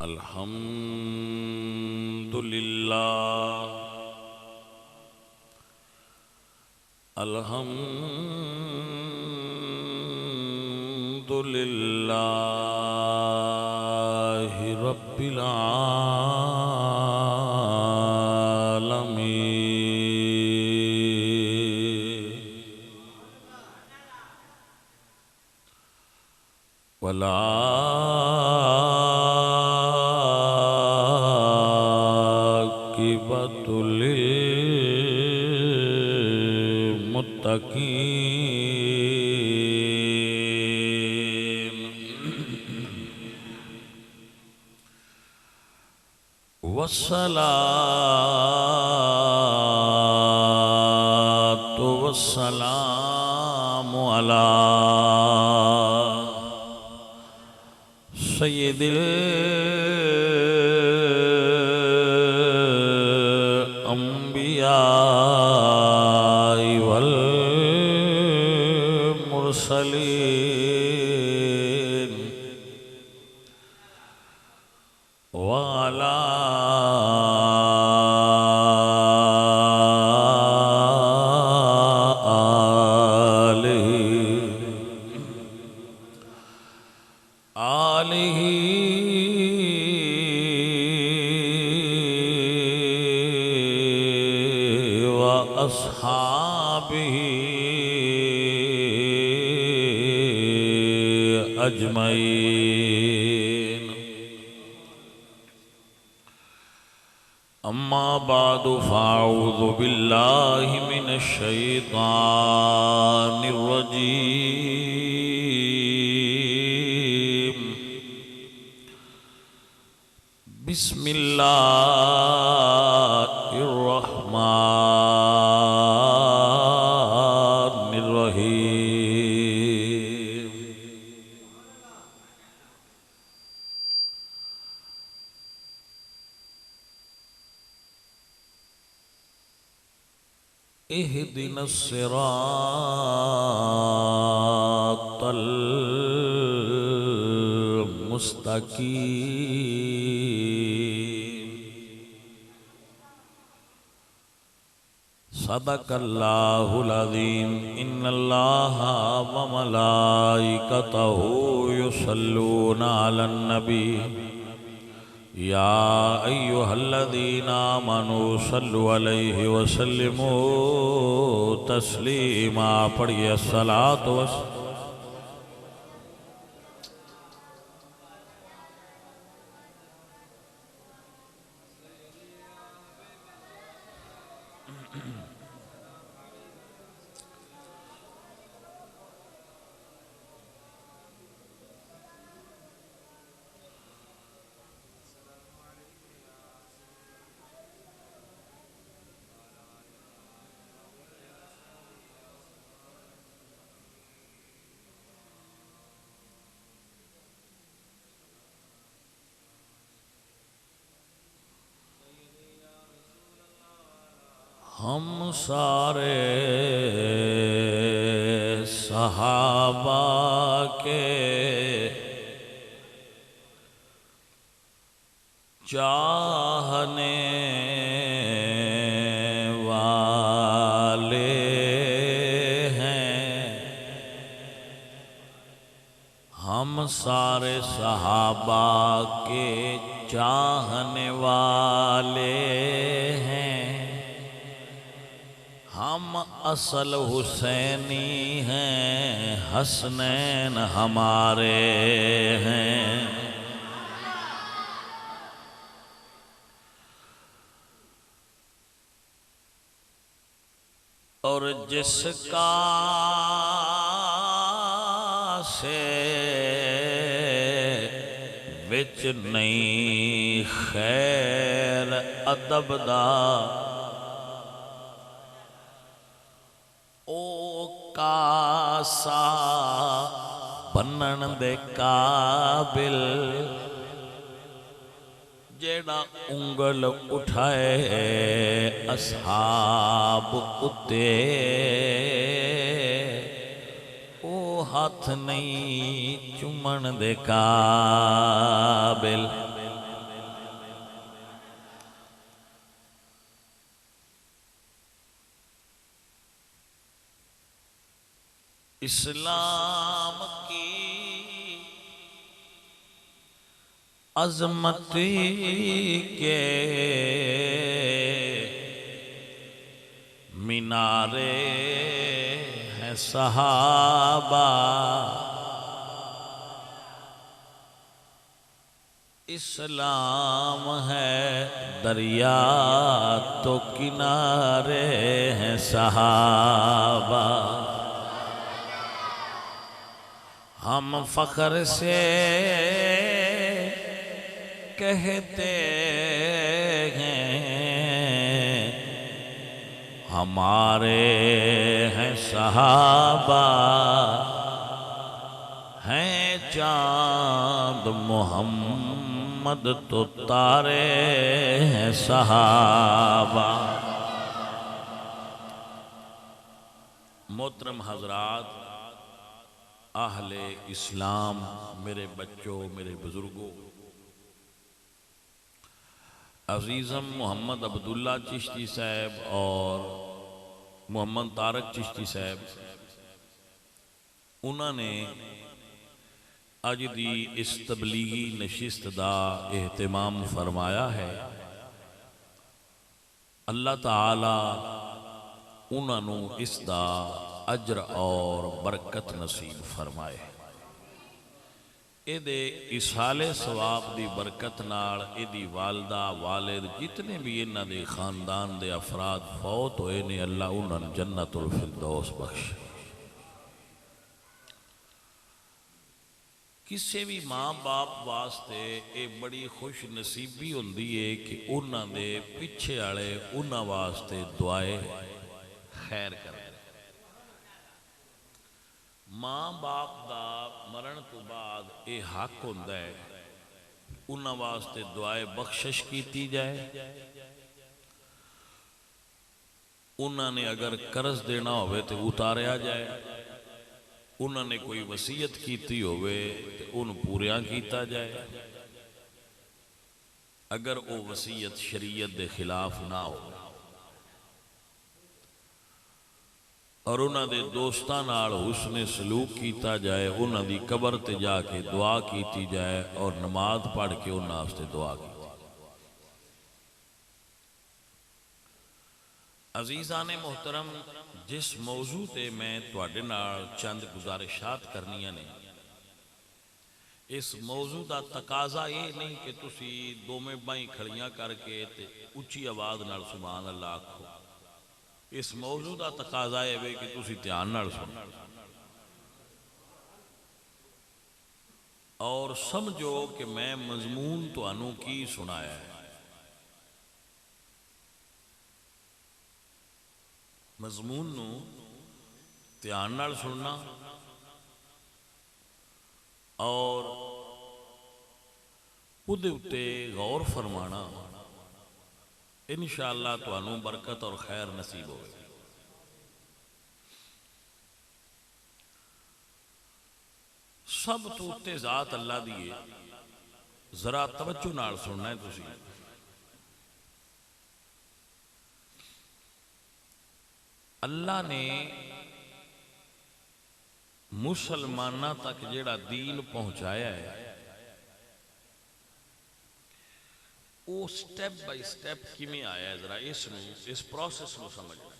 الحمد لله الحمد لله رب العالمين والعاقبة للمتقين والصلاة والسلام على سيد الأنبياء والمرسلين وعلى آله وأصحابه أجمعين أما بعد فأعوذ بالله من الشيطان الرجيم بسم الله الرحمن الرحيم اهدنا الصراط المستقيم صدق الله العظيم إن الله وملائكته يصلون على النبي يا أيها الذين آمنوا صلوا عليه وسلموا تسليما پڑھیے الصلاة والسلام ہم سارے صحابہ کے چاہنے والے ہیں ہم سارے صحابہ کے چاہنے والے ہیں ہم اصل حسینی ہیں حسنین ہمارے ہیں اور جس کا سے وچ نہیں خیر ادب دا کاسا بنن دے قابل جیڑا انگل اٹھائے اصحاب اتے او ہاتھ نہیں چومن دے قابل اسلام کی عظمت کے مینارے ہیں صحابہ، اسلام ہے دریا تو کنارے ہیں صحابہ، ہم فخر سے کہتے ہیں ہمارے ہیں صحابہ، ہیں چاند محمد تو تارے ہیں صحابہ۔ محترم حضرات، اہل اسلام، میرے بچوں، میرے بزرگوں، عزیزم محمد عبداللہ چشتی صاحب اور محمد طارق چشتی صاحب، انہوں نے اج دی اس تبلیغی نشست دا اہتمام فرمایا ہے۔ اللہ تعالی انہوں اس دا اجر اور برکت نصیب فرمائے۔ اے دے اسالے ثواب دی برکت نال اے دی والدہ والد جتنے بھی انہاں دے خاندان دے افراد فوت ہوئے نے، اللہ انہاں جنت الفردوس بخش۔ کسی بھی ماں باپ واسطے اے بڑی خوش نصیبی ہوندی ہے کہ انہاں دے پیچھے آڑے انہاں واسطے دعائے خیر کریں۔ ماں باپ دا مرن تو بعد اے حق ہوندا ہے انہاں واسطے دعائے بخشش کیتی جائے۔ انہاں نے اگر قرض دینا ہوئے تو اتاریا جائے، انہوں نے کوئی وصیت کیتی ہوئے تو ان پوریاں کیتا جائے، اگر وہ وصیت شریعت دے خلاف نہ ہو، اور انہوں دے دوستان نال حسن سلوک کیتا جائے، انہوں دی قبر تے جا کے دعا کیتی جائے اور نماز پڑھ کے انہوں واسطے دعا کی۔ عزیزان محترم، جس موضوع تے میں تواڈے نال چند گزارشات کرنیاں نے، اس موضوع دا تقاضا یہ نہیں کہ تسی دومیں بائیں کھڑیاں کر کے تے اچھی آواز نال سبحان اللہ آکھو۔ اس موضوع دا تقاضا ہے کہ تسی دھیان نال سنو اور سمجھو کہ میں مضمون تانوں کی سنایا ہے۔ مضمون نو دھیان نال سننا اور اودے اتے غور فرمانا، انشاءاللہ تانوں برکت اور خیر نصیب ہوئے۔ سب تو اتے ذات اللہ دیئے، ذرا توجہ نال سننا ہے تسی۔ اللہ نے مسلمانہ تک جیڑا دین پہنچایا ہے، وہ سٹیپ بائی سٹیپ کی میں آیا ہے، ذرا اس پروسیس میں سمجھنا۔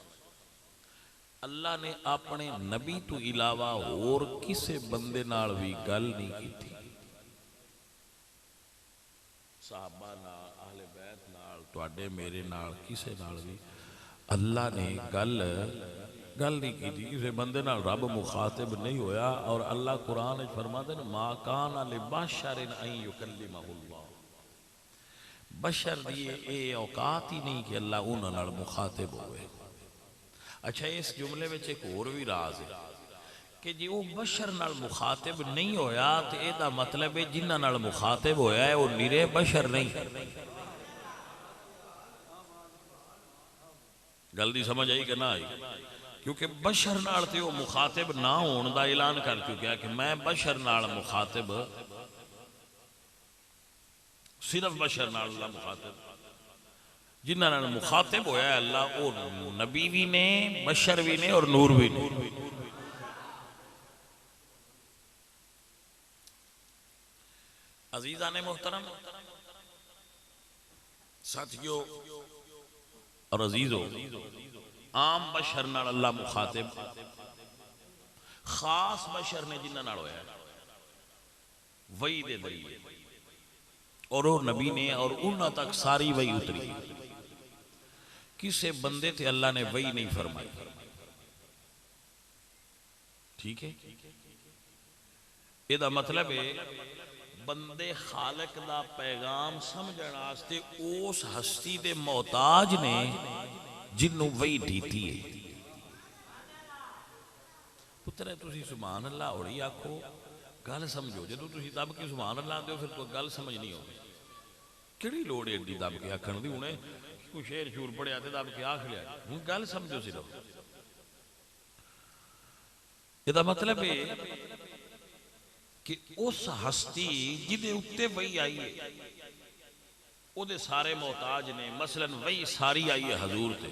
اللہ نے اپنے نبی تو علاوہ اور کسے بندے نال بھی گل نہیں کی تھی، صحابہ نال، اہل بیت نال، تواڈے میرے نال، کسے نال بھی اللہ نے گل نہیں کی تھی، کسے بندے نال رب مخاطب نہیں ہویا۔ اور اللہ قرآن فرماتے ہیں ما کان لبشر ان یکلمہ اللہ، بشر دیئے اے اوقات ہی نہیں کہ اللہ انہاں نال مخاطب ہوئے۔ اچھا، اس جملے میں ایک اور بھی راز ہے کہ جی وہ بشر نال مخاطب نہیں ہویا تو اے دا مطلب ہے جنہاں نال مخاطب ہویا ہے وہ نیرے بشر نہیں۔ گل دی سمجھ آئی کہ نہ آئی؟ کیونکہ بشر نال تے وہ مخاطب نہ ہون دا اعلان کر چکیا کہ میں بشر نال مخاطب، صرف بشر نال اللہ مخاطب، جنہاں نال مخاطب ہویا ہے اللہ، وہ نبی بھی نے، بشر بھی نے اور نور بھی نے۔ عزیزان محترم ساتھیو اور عزیزو، عام بشر نال اللہ مخاطب، خاص بشر نے جنہ نال ہویا ہے وہی دے ذریعے، اور وہ نبی نے، اور انہاں تک ساری وہی اتری، کسے بندے تے اللہ نے وہی نہیں فرمائی. ٹھیک ہے، یہ دا مطلب ہے بندے خالق دا پیغام سمجھن واسطے اس ہستی دے محتاج نے جنوں وہی دیتی ہے. پتر تسی سبحان اللہ ہوڑی آکھو گل سمجھو، جدو تسی دب کے سبحان اللہ آندے ہو پھر کوئی گل سمجھ نہیں ہوگی. کیڑی لوڑ ہے ایڈی دب کے آکھن دی؟ انہیں کوئی شعر شور پڑھیا تے دب کے آکھ لیا، ہوں گل سمجھو صرف. یہ مطلب ہے کہ اس ہستی جدے اتے وہی آئی ہے او دے سارے محتاج نے. مثلا وہی ساری آئی ہے حضور تے.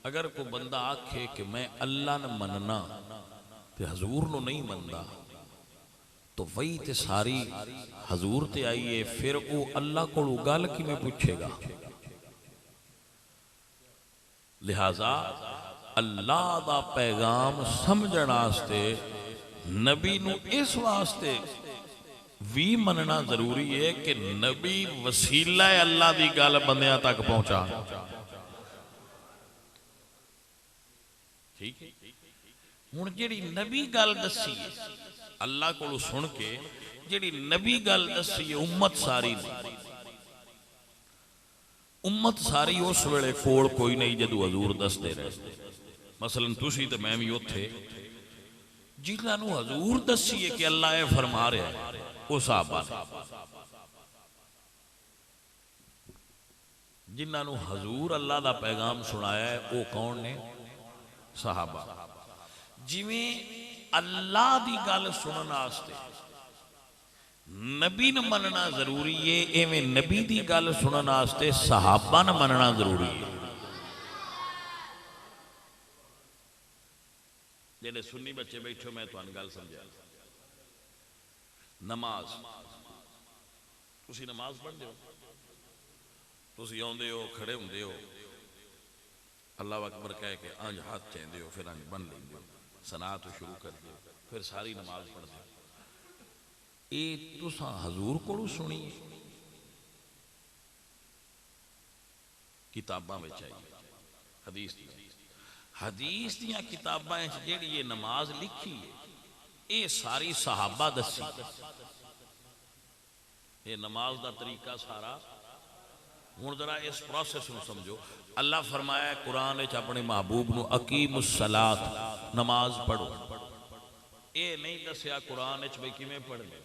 اگر کوئی بندہ آکھے کہ میں اللہ نہ مننا تے حضور نو نہیں مندا تو وہی تے ساری حضور تے آئی ہے، پھر او اللہ کو گل کی میں پوچھے گا. لہذا اللہ دا پیغام سمجھن واسطے نبی نو اس واسطے بھی مننا ضروری ہے کہ نبی وسیلہ اللہ دی گل بندیاں تک پہنچا. ٹھیک ہے، ہن جڑی نبی گل دسی ہے اللہ کو سن کے، جڑی نبی گل دسی ہے امت ساری نے، امت ساری اس ویلے کول کوئی نہیں جدو حضور دس دے رہے. مثلا تسی تے میں بھی اوتھے جنہاں نو حضور دسی ہے کہ اللہ اے فرما رہا ہے وہ صحابہ نے. جنہاں نو حضور اللہ دا پیغام سنایا ہے وہ کون نے؟ صحابہ. جویں اللہ دی گل سنن واسطے نبی نہ مننا ضروری ہے، ایویں نبی دی گل سنن واسطے صحابہ نہ مننا ضروری ہے. جیسے سنی بچے بیٹھے میں تو گل سمجھا. نماز، تسی نماز پڑھ دے ہو، تسی آندے ہو کھڑے ہوندے ہو اللہ اکبر کہہ کے آنج ہاتھ چیندے ہو، پھر آنج بن لیندے ہو، ثنا تو شروع کر دے ہو، پھر ساری نماز پڑھ دے ہو. اے تساں حضور کو سنی کتاباں میں چاہیے. حدیث دیاں کتاباں جیڑی یہ نماز لکھی ہے اے ساری صحابہ دسی. یہ نماز دا طریقہ سارا. ہن ذرا اس پروسیس نو سمجھو. اللہ فرمایا ہے قرآن وچ اپنے محبوب نو اقیم الصلاۃ، نماز پڑھو. اے نہیں دسیا قرآن وچ بھئی کیویں پڑھنے.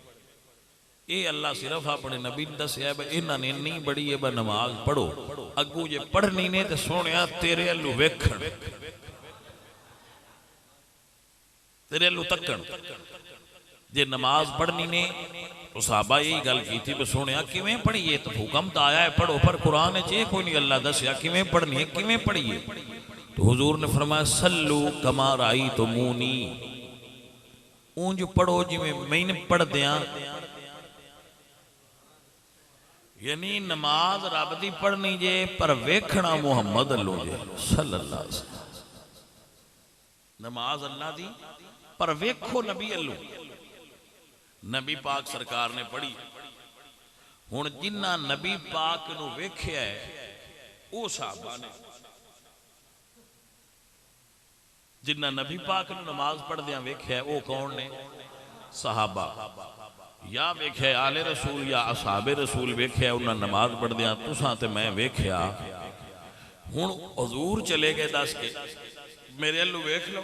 اے اللہ صرف اپنے نبی نے دسیا ہے انہاں نے نہیں بڑی ہے نماز پڑھو. اگوں یہ پڑھنی نے تے سونیا تیرے الو ویکھن، تیرے الو تکن. جے نماز پڑھنی نے تو صحابہ یہی گل کی تھی بس سونیا کیویں پڑھیے. تو حکم تو آیا ہے پڑھو، پر قرآن چ کوئی نہیں اللہ دسیا کیویں پڑھنی ہے کیویں پڑھیے. تو حضور نے فرمایا سلو کما رأیتمونی، اونج پڑھو جویں میں پڑھ دیاں. یعنی نماز رب دی پڑھنی جے پر ویکھنا محمد اللہ جے صلی اللہ علیہ وسلم. نماز اللہ دی پر ویکھو نبی اللہ. نبی پاک سرکار نے پڑھی. ہن جنہ نبی پاک نو ویکھیا ہے او صحابہ نے. جنہ نبی پاک نو نماز پڑھ دیاں ویکھیا ہے او کون نے؟ صحابہ. یا ویکھے آل رسول یا اصحاب رسول ویکھے انہاں نماز پڑھ دیاں تساں تے میں ویکھیا. ہن حضور چلے گئے دس کے میرے الو ویکھ لو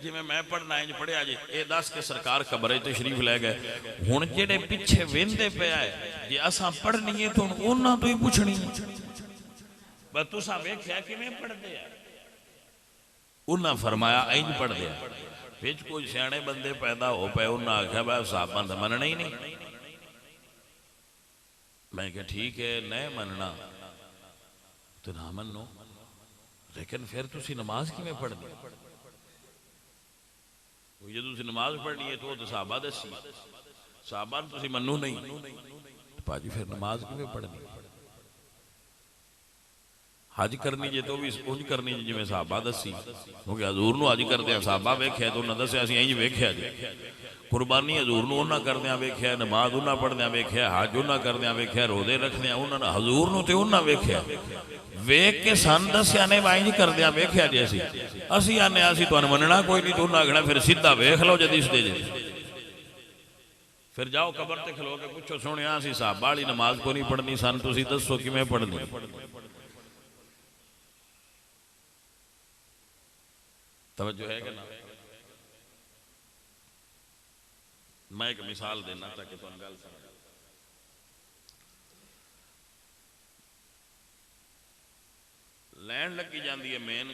جی میں پڑھنا انج پڑھیا جی. اے دس کے سرکار قبر تشریف لے گئے. ہن جڑے پیچھے ویندے پیا ہے جی اساں پڑھنی ہے تو انہاں تو ہی پوچھنی ہے بس تساں ویکھیا کیویں پڑھدے ہیں. انہاں فرمایا انج پڑھدے ہیں. پھر کوئی سیانے بندے پیدا ہو پے انہاں آکھیا بھائی صحابہ تے مننا ہی نہیں. میں کہ ٹھیک ہے نہیں مننا تو نہ منو، لیکن پھر تسی نماز کیویں پڑھدے؟ جدو تسی نماز پڑھنی ہے تو صحابہ دسی. صحابہ نوں تسی منو نہیں پاجی پھر نماز کیویں پڑھنی حج کرنی جے تو بھی انج کرنی جے جویں صحابہ دسی کیونکہ حضور نو حج کردیاں صحابہ ویکھیا تو انہاں دسیا اسی انج ویکھیا جی قربانی حضور نو انہاں کردیاں ویکھیا نماز انہاں پڑھدیاں ویکھیا حج انہاں کردیاں ویکھیا روزے رکھدیاں انہاں نے حضور نو تے انہاں ویکھیا ویکھ کے سن دسیا نے وائیں کردیاں ویکھیا جی اسی آنے اسی تانوں مننا کوئی نہیں تو انہاں آکھنا پھر سیدھا ویکھ لو جے دسدے جے پھر جاؤ قبر تے کھلو کے پوچھو سونیا اسی صحابہ والی نماز کو نہیں پڑھنی سن تسی دسو کیویں پڑھنی توجہ ہے کہ نا میں ایک مثال دینا تاکہ تم گل سمجھ لین لگی جاندی ہے مین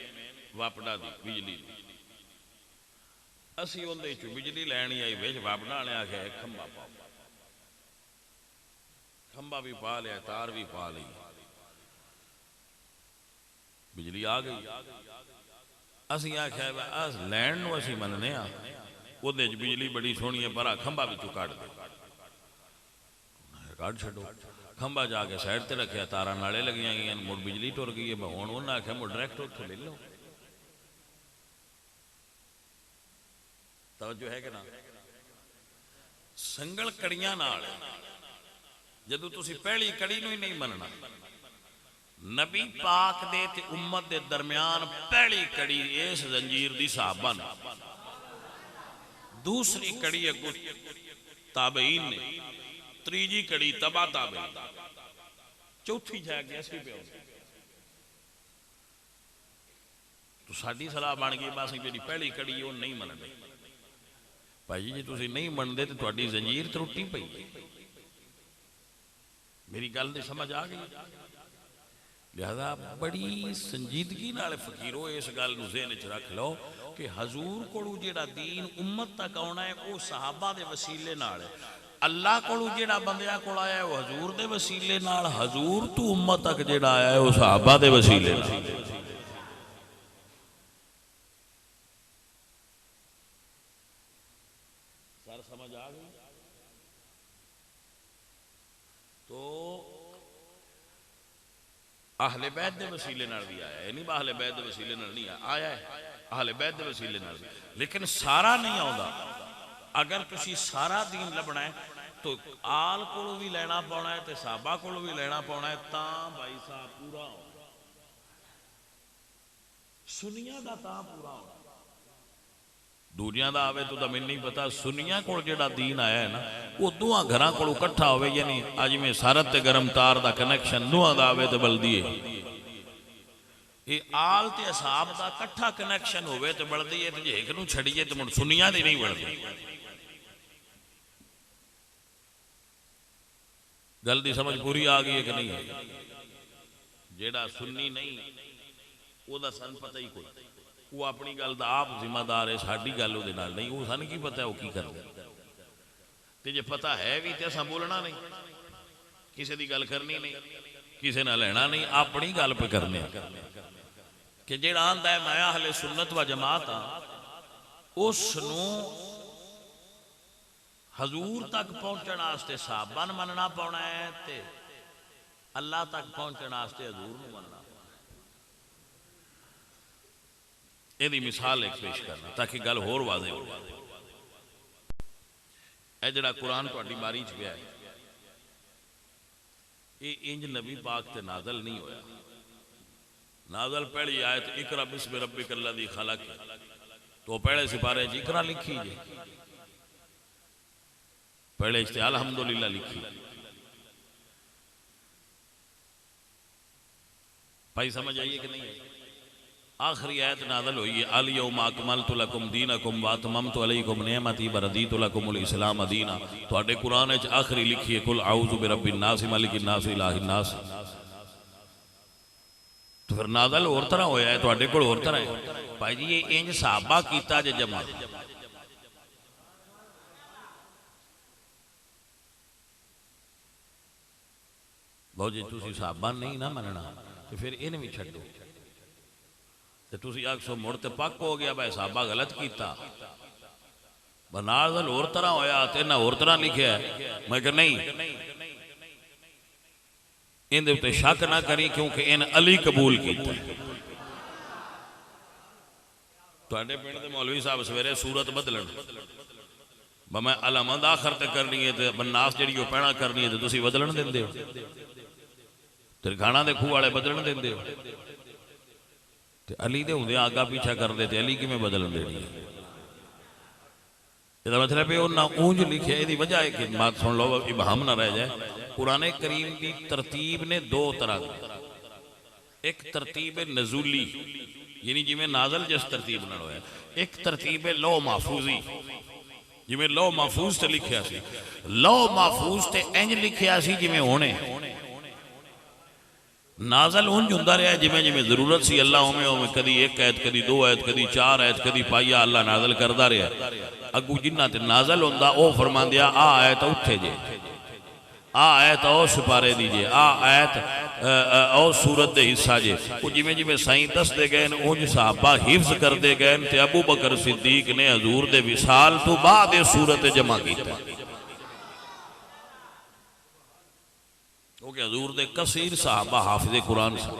واپڈا دی بجلی اسی اندے چوں بجلی لینی آئی وچ واپڈا والے آکھیا کھمبا پاؤ کھمبا بھی پا لیا تار بھی پا لی بجلی آ گئی اسی آکھیا لین نو اسی مننے آ اودے وچ بجلی بڑی سونی ہے پر کھمبا وچوں کڈ دے کڈ چھڈو کھمبا جا کے سائڈ تے رکھیا تاراں نالے لگیاں گئیاں مڑ بجلی ٹر گئی ہے ہن انہاں آکھیا مڑ ڈائریکٹ اوتھوں لے لو توجہ ہے کہ نا سنگل کڑیاں نال جدوں تسی پہلی کڑی نو ہی نہیں مننا نبی پاک دے تے امت دے درمیان پہلی کڑی اس زنجیر دی صحابہ نے دوسری کڑی اگو تابعین نے تریجی کڑی تبع تابعین چوتھی جا کے اسی پہ تو ساڈی صلاح بن گئی بس جی پہلی کڑی وہ نہیں مننی بھائی جی تسی نہیں منتے تو تہاڈی زنجیر ترٹی پئی میری گل نہیں سمجھ آ گئی لہذا بڑی سنجیدگی نال فقیرو اس گل نو ذہن وچ رکھ لو کہ حضور کولو جیڑا دین امت تک آنا ہے وہ صحابہ دے وسیلے نال اللہ کولو جیڑا بندیاں کول آیا ہے وہ حضور دے وسیلے نال حضور تو امت تک جیڑا آیا ہے وہ صحابہ دے وسیلے نال سر سمجھ آ گئی تو اہل بیت دے وسیلے نال بھی آیا ہے نہیں اہل بیت دے وسیلے نال نہیں آیا ہے اہل بیت دے وسیلے نال بھی لیکن سارا نہیں آوندا اگر تسی سارا دین لبنا ہے تو آل کولو بھی لینا پاؤنا ہے تے صحابہ کولو بھی لینا پاؤنا ہے تاں بھائی صاحب پورا ہونا سنیاں دا تاں پورا ہونا دنیا دا آوے تو میں نہیں پتا سنیاں کول جڑا دین آیا ہے نا وہ دوہاں گھراں کولو کٹھا ہوئے یعنی اج میں سارت تے گرم تار دا کنیکشن دوہاں دا آوے تے بلدی ہے یہ آل تے اصحاب دا کٹھا کنیکشن ہوئے تے بلدی ہے تے جے ایک نو چھڑیے تے مڑ سنیاں دی نہیں بلدی گل دی سمجھ پوری آ گئی ہے کہ نہیں ہے جیڑا سنی نہیں وہ دا سن پتہ ہی کوئی وہ اپنی گل دا آپ ذمہ دار ہے ساڈی گل وہ نال نہیں وہ سن کی پتہ ہے وہ کی کر دے تے جے پتہ ہے بھی تے اساں بولنا نہیں کسے دی گل کرنی نہیں کسے نہ لینا نہیں اپنی گل پہ کرنے کہ جیڑا آندا ہے میں اہل سنت و جماعت ہاں اس نو حضور تک پہنچن واسطے صحابہ نوں مننا پاونا ہے تے اللہ تک پہنچن واسطے حضور نوں مننا یہ مثال ایک پیش کرنا تاکہ گل ہور واضح ہو اے جڑا قرآن تہاڈی باری چ پیا ہے یہ انج نبی پاک تے نازل نہیں ہویا نازل پہلی آیت اقرا بسم ربک الذی خلق تو پہلے سپارے چ اقرا لکھی جی پہلے اس تے الحمدللہ لکھی بھائی سمجھ آئیے کہ نہیں ہے آخری آیت نازل ہوئی ہے الیوم اکملت لکم دینکم واتممت علیکم نعمتی وردیت لکم الاسلام دینا تواڈے قرآن وچ آخری لکھی ہے قل اعوذ برب الناس ملک الناس الہ الناس تو پھر نازل اور طرح ہویا ہے تواڈے کول اور طرح ہے بھائی جی یہ انج صحابہ کیتا جے جمع بہت جی تسی صحابہ نہیں نہ مننا تو پھر انہیں بھی چھڈو تے تسی آکھو مڑ تے پک ہو گیا بھائی صحابہ غلط کیتا نازل اور طرح ہویا تے نہ اور طرح لکھیا ہے. میں کہ نہیں ان دے تے شک نہ کری کیونکہ ان علی قبول کیتا ہے. تواڈے پنڈ دے مولوی صاحب سویرے صورت بدلن میں علامت آخر تے کرنی ہے تے بناس جڑی وہ پہنا کرنی ہے تے تسی بدلن دیندے ہو. تے کھانا دے کھو والے بدلن دیندے ہو. تے علی دے ہوندے آگا پیچھا کر دے تے علی کی میں بدلن دینی ہے. یہ مطلب ہے انہاں اونج لکھے ہے. دی وجہ ہے کہ بات سن لو ابہام نہ رہ جائے. قرآن کریم کی ترتیب نے دو طرح دی. ایک ترتیب نزولی یعنی جی میں نازل جس ترتیب نہ ہویا. ایک ترتیب لو محفوظی جی میں لو محفوظ تے لکھیا سی. لو محفوظ تے انج لکھیا سی جی میں ہونے نازل انج ہوندا رہیا جی میں ضرورت سی. اللہ اومے کدی ایک آیت کدی دو آیت کدی چار آیت کدی پائیا اللہ نازل کردا رہیا. اگو جنہ تے نازل ہوندا او فرماندیا آ آیت اٹھے جے آ آیت او سپارے دیجئے آ آیت او سورت دے حصہ جے. وہ جی میں سائیں دس دے گئے اونج صحابہ حفظ کر دے گئے تے ابو بکر صدیق نے حضور دے وصال تو بعد سورت جمع کیتا. کیونکہ حضور دے کثیر صحابہ حافظ قرآن سن.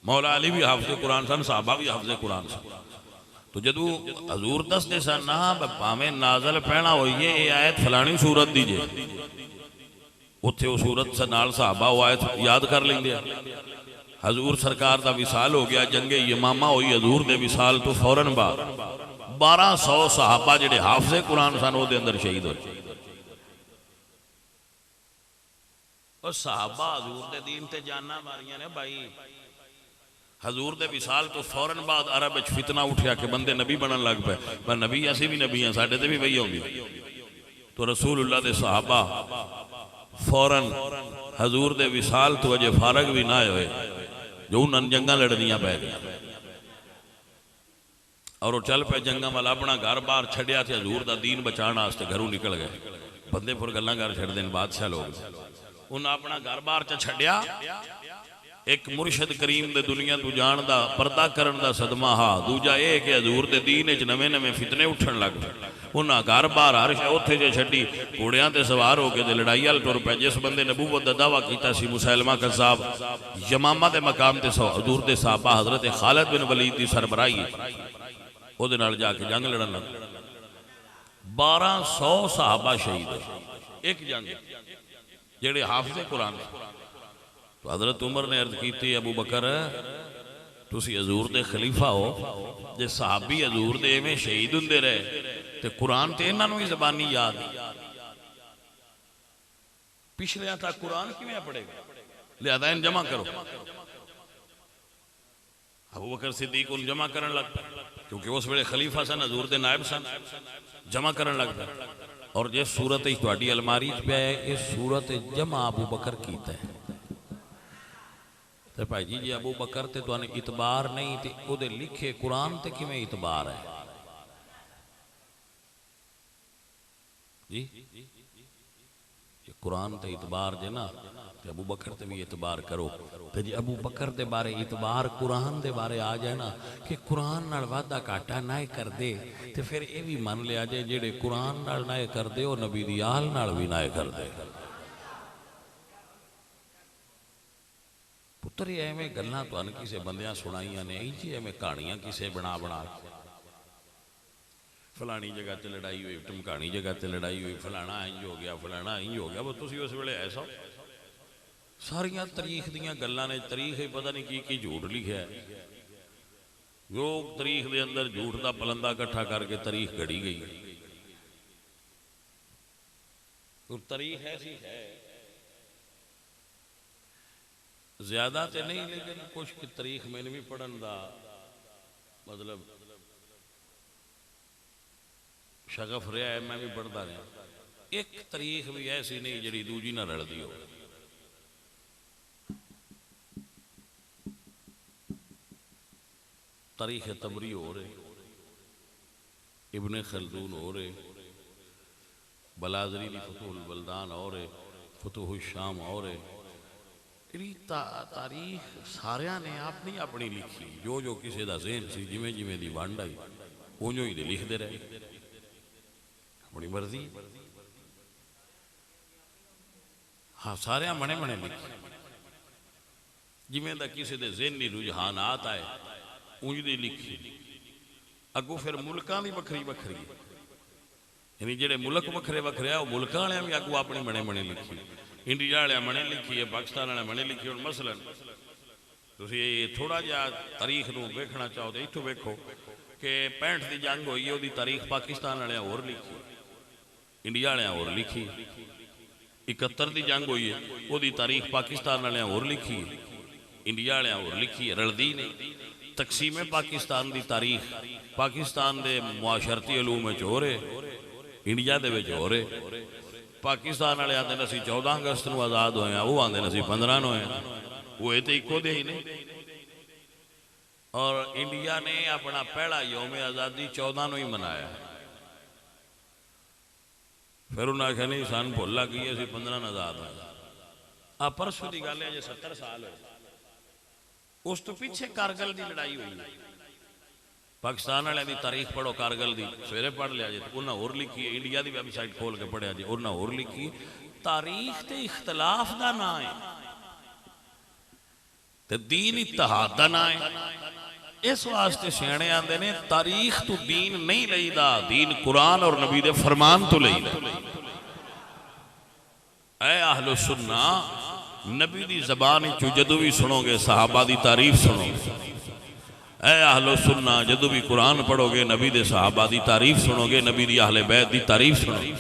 مولا علی بھی حافظ قرآن سن صحابہ بھی حافظ قرآن سن. تو جدو حضور دس دے سن نا پامیں نازل پہنا ہوئی یہ آیت فلانی صورت دیجئے اتھے وہ صورت سے نال صحابہ وہ آیت یاد کر لیں گے. حضور سرکار دا وصال ہو گیا جنگ یمامہ ہوئی حضور دے وصال تو فوراً بعد 1200 صحابہ جڑے حافظ قرآن سن وہ دے اندر شہید ہوئے. اور صحابہ حضور دے دین تے جاننا ماریاں نے بھائی. حضور دے وصال تو فوراً بعد عرب وچ فتنہ اٹھیا کہ بندے نبی بنن لگ پے. پر نبی ایسے بھی نبی ہیں ساڈے تے بھی وہی ہوں گی. تو رسول اللہ دے صحابہ فوراً حضور دے وصال تو اجے فارغ بھی نہ ہوئے جو انہاں جنگاں لڑنیاں پے گئے اور وہ چل پے جنگاں والا اپنا گھر بار چھڈیا تے حضور دا دین بچانا واسطے گھروں نکل گئے. بندے پھر گلاں گھر چھڈ دین بادشاہ لوگ انہاں اپنا گھر بار چ چھڈیا. ایک مرشد کریم دے دنیا تو جان دا پردہ کرن دا صدمہ ہا. دوجا اے کہ حضور دے دین وچ نویں نویں فتنے اٹھن لگ پے. انہاں گھر بار ہر شے اوتھے جے چھڈی گھوڑیاں تے سوار ہو کے تے لڑائی ال ٹر پے. جس بندے نبوت دا دعویٰ کیتا سی مسیلمہ کذاب یمامہ دے مقام تے حضور دے صحابہ حضرت خالد بن ولید دی سربراہی او دے نال جا کے جنگ لڑن لگ 1200 صحابہ شہید ہوئے ایک جنگ جڑے حافظ قرآن. تو حضرت عمر نے عرض کیتی ابو بکر تسی حضور دے خلیفہ ہو جے صحابی حضور دے میں شہید ہوندے رہے تے قرآن تے انہاں نوں ہی زبانی یاد پچھلے تھا قرآن کیویں پڑھے گا. لہذا ان جمع کرو. ابو بکر صدیق ان جمع کرن لگ پے کیونکہ اس ویلے خلیفہ سن حضور دے نائب سن. جمع کرن لگ پے اور جس صورت تہاڈی الماری وچ پیا ہے اس صورت جمع ابو بکر کیتا ہے. تے بھائی جی ابو بکر تے تو اعتبار نہیں تے او دے لکھے قرآن تے کیویں اعتبار ہے جی. کہ قرآن تے اعتبار جے نا تے ابو بکر تے بھی اعتبار کرو. تے جی ابو بکر دے بارے اعتبار قرآن دے بارے آ جائے نا کہ قرآن نال وعدہ گھاٹا نہ کر دے تے پھر اے بھی من لیا جائے جڑے قرآن نال نہ کر دے او نبی دی آل نال بھی نہ کر دے. پتر یہ ایویں گلاں تو ان کسے بندیاں سنائیاں نے جی ایویں کہانیاں کسے بنا فلانی جگہ تے لڑائی ہوئی ٹمکانی جگہ تے لڑائی ہوئی فلانا انج ہو گیا فلانا انج ہو گیا. وہ تسی اس ویلے ایسا ساریاں تاریخ دیاں گلاں نے تاریخ پتہ نہیں کی جھوٹ لکھیا ہے. لوگ تاریخ دے اندر جھوٹ دا پلندہ اکٹھا کر کے تاریخ گھڑی گئی. اور تاریخ ایسی ہے زیادہ تے نہیں لیکن کچھ کی تاریخ میں نے بھی پڑھن دا مطلب شغف رہا ہے میں بھی پڑھتا رہا. ایک تاریخ بھی ایسی نہیں جڑی دوجی نہ رل دی ہو. تاریخ تبری ہو رہے ابن خلدون ہو رہے بلازری دی فتح البلدان ہو رہے فتح الشام ہو رہے. تاریخ ساریاں نے اپنی اپنی لکھی جو کسی دا ذہن سی جویں دی وانڈ آئی اونجوں ہی دے لکھ دے رہے. بڑی مرضی ہاں سارے منے منے لکھے جی دا کسی دے ذہنی رجحانات آئے اونج دی لکھی اگو پھر ملکان دی بکھری بکھری یعنی جڑے ملک بکھرے بکھرے ہیں وہ ملکان ہیں بھی اگو اپنی منے منے لکھی انڈیا والے منے لکھی ہے پاکستان والے منے لکھی اور مثلا تسی یہ تھوڑا جا تاریخ نو ویکھنا چاہو تو اتھو ویکھو کہ 65 دی جنگ ہوئی ہے وہ دی تاریخ پاکستان والے اور لکھی انڈیا والے اور لکھی 71 دی جنگ ہوئی ہے وہ دی تاریخ پاکستان والے اور لکھی انڈیا والے اور لکھی ہے رلدی نے تقسیم پاکستان دی تاریخ پاکستان دے معاشرتی علوم وچ ہو رہے انڈیا دے وچ ہو رہے پاکستان والے آتے ہیں 14 اگست نو آزاد ہوئے ہیں وہ آتے ہیں 15 نو ہیں وہ تو ایک دے ہی نہیں اور انڈیا نے اپنا پہلا یوم آزادی 14 نو ہی منایا پھر انہوں نے کہا نہیں سان بھولا کی اسی 15 نو آزاد ہوئے پرسوں دی گل ہے جی 70 سال ہوئے اس تو پیچھے کارگل دی لڑائی ہوئی پاکستان والے دی تاریخ پڑھو کارگل دی سویرے پڑھ لیا جی انہاں اور لکھی انڈیا دی ویب سائٹ کھول کے پڑھیا جی انہاں اور لکھی تاریخ تے اختلاف دا نہ ہے تے دین اتحاد دا نہ ہے اس واسطے سیانے آندے نے تاریخ تو دین نہیں لئی دا دین قرآن اور نبی دے فرمان تو لئی دا اے اہل السنہ نبی دی زبانی چو جدو بھی سنو گے صحابہ دی تعریف سنو گے اے اہل السنہ جدو بھی قرآن پڑھو گے نبی دے صحابہ دی تعریف سنو گے نبی دی اہل بیت دی تعریف سنو گے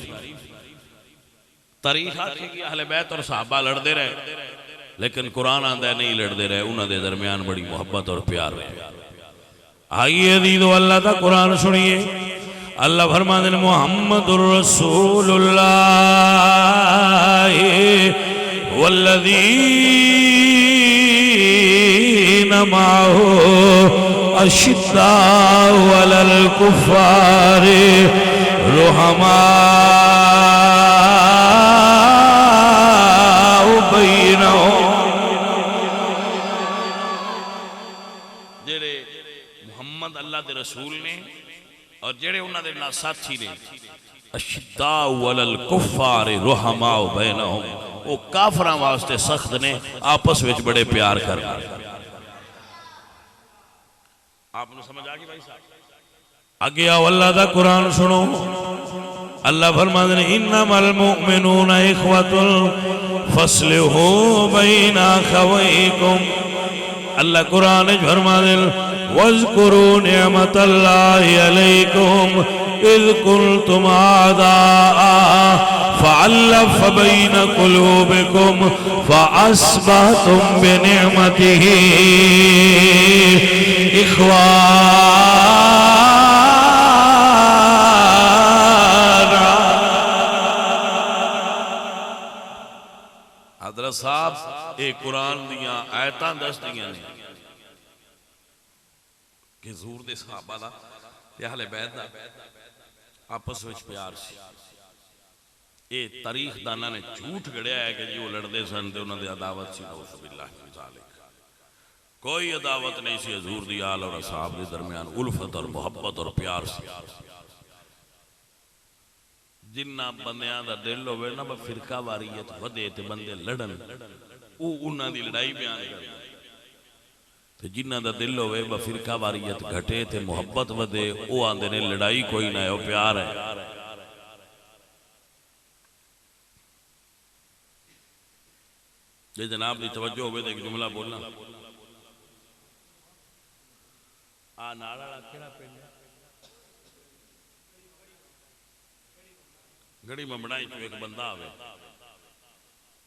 تاریخ آکھے کہ اہل بیت اور صحابہ لڑ دے رہے لیکن قرآن آندہ نہیں لڑ دے رہے انہوں دے درمیان بڑی محبت اور پیار رہے آئیے دیدو اللہ تا قرآن سنیے اللہ فرمان دے محمد الرسول اللہ والذین معه اشداء علی الکفار رحماء بینہم جڑے محمد اللہ دے رسول نے اور جڑے انہاں دے ساتھی نے اشداء علی الکفار رحماء بینہم وہ کافران واسطے سخت نے آپس وچ بڑے پیار کرنا آپ نے سمجھ آگی بھائی صاحب آگے آؤ اللہ دا قرآن سنو اللہ فرماتے ہیں انما المؤمنون اخوة فاصلحوا بین اخویکم اللہ قرآن فرماتے ہیں واذکروا نعمت اللہ علیکم اذ کنتم اعداء فعلف بین قلوبکم فاصبحتم بنعمته اخوانا حضرت صاحب ایک قرآن دیاں آیتاں دس دیاں نے کہ زور دے صحابہ دا یا اہل بیت دا آپس وچ پیار سی اے تاریخ دانا نے جھوٹ گڑیا ہے کہ جی وہ لڑدے سن دے انہوں نے عداوت سی نعوذ باللہ من ذالک کوئی عداوت نہیں سی حضور دی آل اور اصحاب دے درمیان الفت اور محبت اور پیار سی جنہ بندیاں دا دل ہوئے نا با فرقہ واریت ودے تے بندے لڑن او انہاں دی لڑائی بیان کر تے جنہ دا دل ہوئے با فرقہ واریت گھٹے تے محبت ودے او آندے نے لڑائی کوئی نہ ہے وہ پیار ہے یہ جناب دی توجہ ہوئے ایک جملہ بولنا ناڑا کیڑا پینڈ گڑی ممڑائی تو ایک بندہ آوے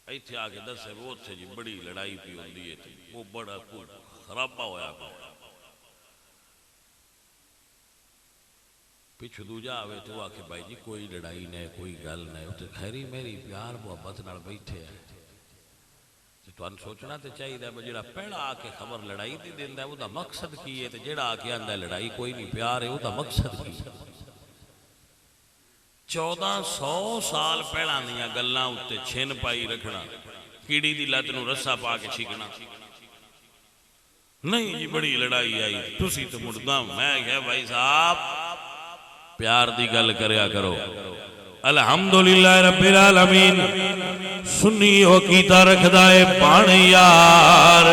ایتھے آگے دس ہے وہ تھے جی بڑی لڑائی پی ہوندی ہے وہ بڑا خرابہ ہویا پیچھو دوجہ آوے تو آکے بھائی جی کوئی لڑائی نہیں کوئی گل نہیں تو خیری میری پیار محبت نال بیٹھے ہیں تو ان سوچنا تے چاہیے دا جڑا پہلا آکے خبر لڑائی دی دیندا ہے وہ دا مقصد کی ہے تے جڑا آکے آندا لڑائی کوئی نہیں پیار ہے وہ دا مقصد کی 1400 سال پہلا دیاں گلاں اُتے چھن پائی رکھنا کیڑی دی لت نو رسا پا کے چھکنا نہیں جی بڑی لڑائی آئی تسی تو مردہ میں کہا بھائی صاحب پیار دی گل کریا کرو الحمدللہ رب العالمین سنی ہو کیتا رکھدا ہے پان یار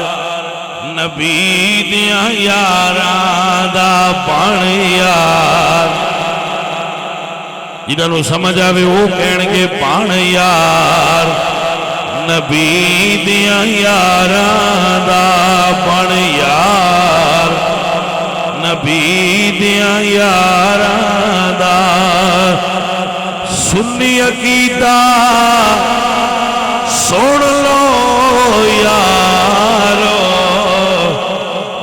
نبی دیاں یاراں دا پان یار جنہاں نوں سمجھ آوے وہ کہن گے پان یار نبی دیاں یاراں دا پان یار نبی دیاں یاراں دا سنی عقیدہ سن لو یارو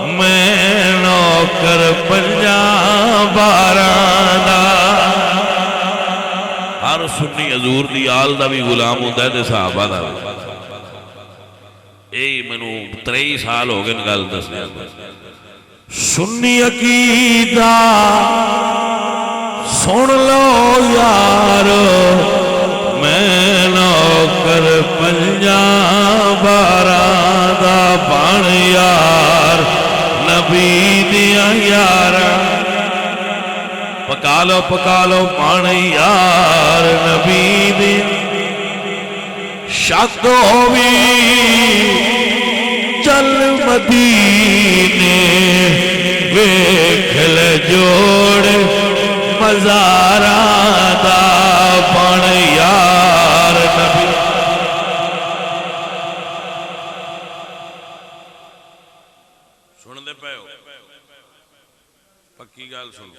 میں نوکر پنجاں باراں دا ہر سنی حضور دی آل دا بھی غلام ہوتا ہے تے صحابہ دا اے منو 23 سال ہو گئے گل دسیا سنی عقیدہ سن لو یار میں نوکر پنجاں باراں دا بن یار نبی دیاں یاراں پکا لو بن یار نبی دیاں شک ہووی چل مدینے ویکھ لے جوڑ مزاراں دا بن یار نبی سن دے پے ہو پکی گل سن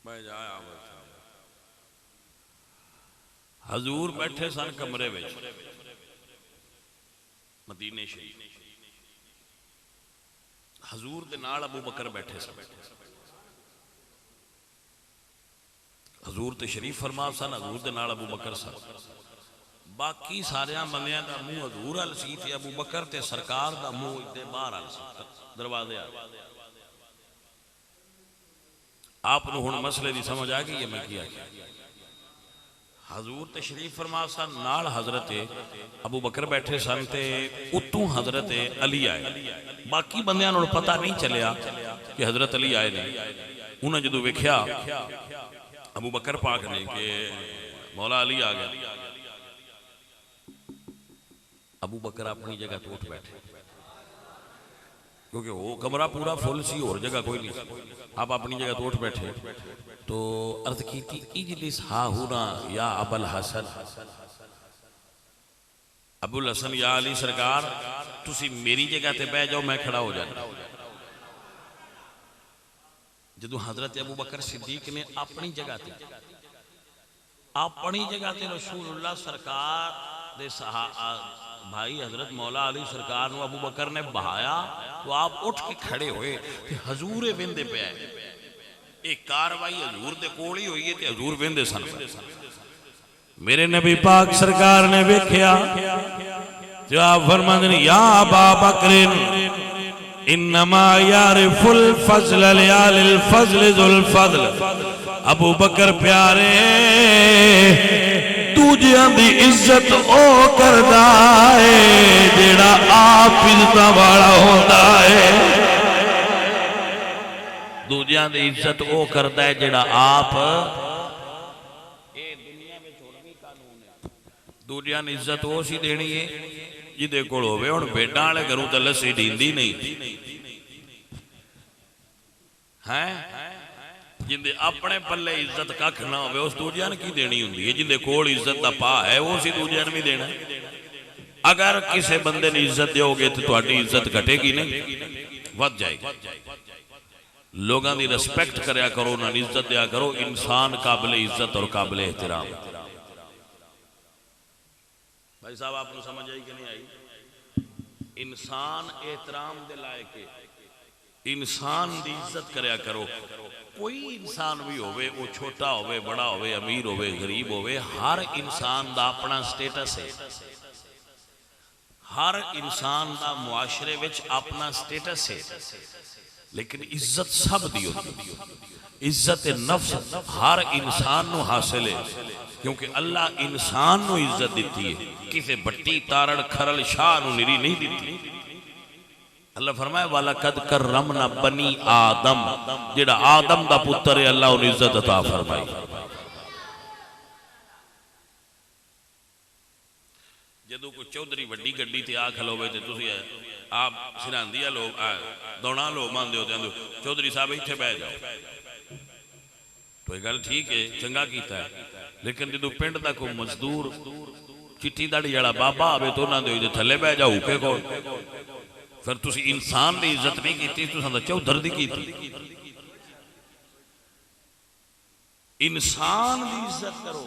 میں جایا حضور بیٹھے سن کمرے وچ مدینے شریف حضور دے نال ابو بکر بیٹھے سن حضور تے شریف فرما سن حضور دے نال ابو بکر سن باقی ساریاں بندیاں دا منہ حضور ال سی تے ابو بکر تے سرکار دا منہ ادھر باہر ال سی دروازے آپ نو ہن مسئلے دی سمجھ آ گئی ہے میں کیا حضور تشریف فرما سن نال حضرت ابو بکر بیٹھے سن تے اتوں حضرت علی آئے باقی بندیاں نوں پتہ نہیں چلیا کہ حضرت علی آئے نہیں انہاں جدوں ویکھیا ابو بکر پاک نے کہ مولا علی آ گیا ابو بکر اپنی جگہ تو اٹھ بیٹھے کیونکہ وہ کمرہ پورا فل سی اور جگہ کوئی نہیں آپ اپنی جگہ تو اٹھ بیٹھے تو عرض کی تھی اجلس ہا ہونا یا ابو الحسن ابو الحسن یا علی سرکار تسی میری جگہ تے بیٹھ جاؤ میں کھڑا ہو جانا جدو حضرت ابو بکر صدیق نے اپنی جگہ تے رسول اللہ سرکار دے بھائی حضرت مولا علی سرکار نو ابو بکر نے بہایا تو آپ اٹھ کے کھڑے ہوئے کہ حضور ویندے پہ آئے ایک کاروائی حضور دے کوڑی ہوئی ہے تے حضور ویندے سن میرے نبی پاک سرکار نے ویکھیا جو آپ فرماندے ہیں یا ابا بکر انما یعرف الفضل لیال الفضل ذو الفضل ابو بکر پیارے دوجیاں دی عزت او کردا ہے جیڑا آپ عزتاں والا ہوندا ہے دوجیاں دی عزت او کردا ہے جیڑا آپ دنیا میں چھوڑنی قانون ہے دوجیاں دی عزت او سی دینی ہے جدے کول ہوے ہن بیٹاں والے گھروں تے لسی دیندی نہیں ہیں جندے اپنے پلے عزت ککھ نہ ہوئے اس دوجیاں نے کی دینی ہوندی ہے جندے کول عزت دا پا ہے وہ سی دوجیاں نے بھی دینا اگر کسے بندے نے عزت دیو گے تو تہاڈی عزت گھٹے گی نہیں ود جائے گی لوگاں دی ریسپیکٹ کریا کرو نہ عزت دیا کرو انسان قابل عزت اور قابل احترام بھائی صاحب آپ کو سمجھ آئی کہ نہیں آئی انسان احترام دے لائق انسان دی عزت کریا کرو کوئی انسان بھی ہوئے وہ چھوٹا ہوئے بڑا ہوئے امیر ہوئے غریب ہوئے ہر انسان دا اپنا سٹیٹس ہے ہر انسان دا معاشرے وچ اپنا سٹیٹس ہے لیکن عزت سب دی ہوتی عزت نفس ہر انسان نو حاصل ہے کیونکہ اللہ انسان نو عزت دیتی ہے کسے بٹی تارڑ کھرل شاہ نو نری نہیں دیتی اللہ فرمایا وَلَقَدْ كَرَّمْنَا بَنِي آدم، جڑا آدم دا پتر ہے اللہ انہیں عزت عطا فرمائی. جدو کوئی چودھری وڈی گڈی تے آ کھلوے تے تسی آپ سراندیا لوگ دونا لوگ ماندے ہوتے ہیں چودھری صاحب ایتھے بہ جاؤ تو یہ گل ٹھیک ہے چنگا کیتا ہے، لیکن جدو پنڈ دا کوئی مزدور چٹی داڑی جڑا بابا آوے تو نہ دے تھلے بہ جاؤ کہ کون پھر تسی انسان دی عزت نہیں کیتی تو سندہ چودھر دی کیتی. انسان دی عزت کرو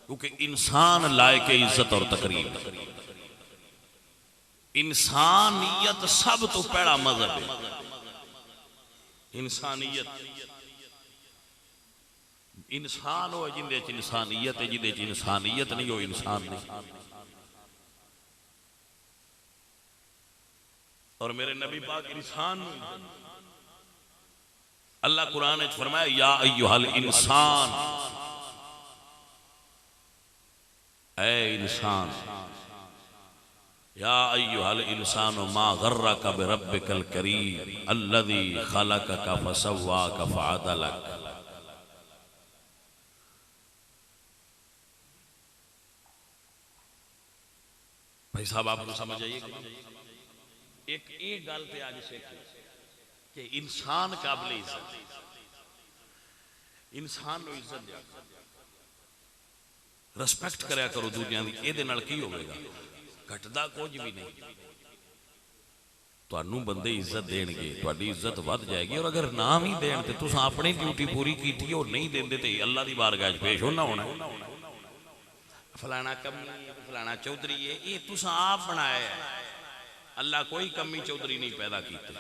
کیونکہ انسان لائق عزت اور تقریب. انسانیت سب تو پہلا مذہب ہے. انسانیت انسان ہو جندے چ انسانیت ہے، جندے چ انسانیت نہیں ہو انسان نہیں. اور میرے نبی پاک انسان اللہ قرآن نے فرمایا یا ایہا الانسان، اے انسان، یا ایہا الانسان ما غرک بربک الکریم الذی خلقک فسواک فعدلک. بھائی صاحب آپ کو سمجھ آئیے ایک گل پہ آج سیکھیں کہ انسان قابل عزت، انسان نو عزت دیا رسپیکٹ کریا کرو دوجیاں دی. اے دے نال کی ہوئے گا گھٹدا کچھ بھی نہیں. تانوں بندے عزت دین گے تہاڈی عزت ود جائے گی، اور اگر نہ بھی دین تے تساں اپنی ڈیوٹی پوری کیتی اور نہیں دیندے تے اللہ دی بارگاہ وچ پیش ہونا ہونا. فلانا کمی فلانا چودھری ہے یہ تساں آپ بنایا ہے، اللہ کوئی کمی چودھری نہیں پیدا کیتے.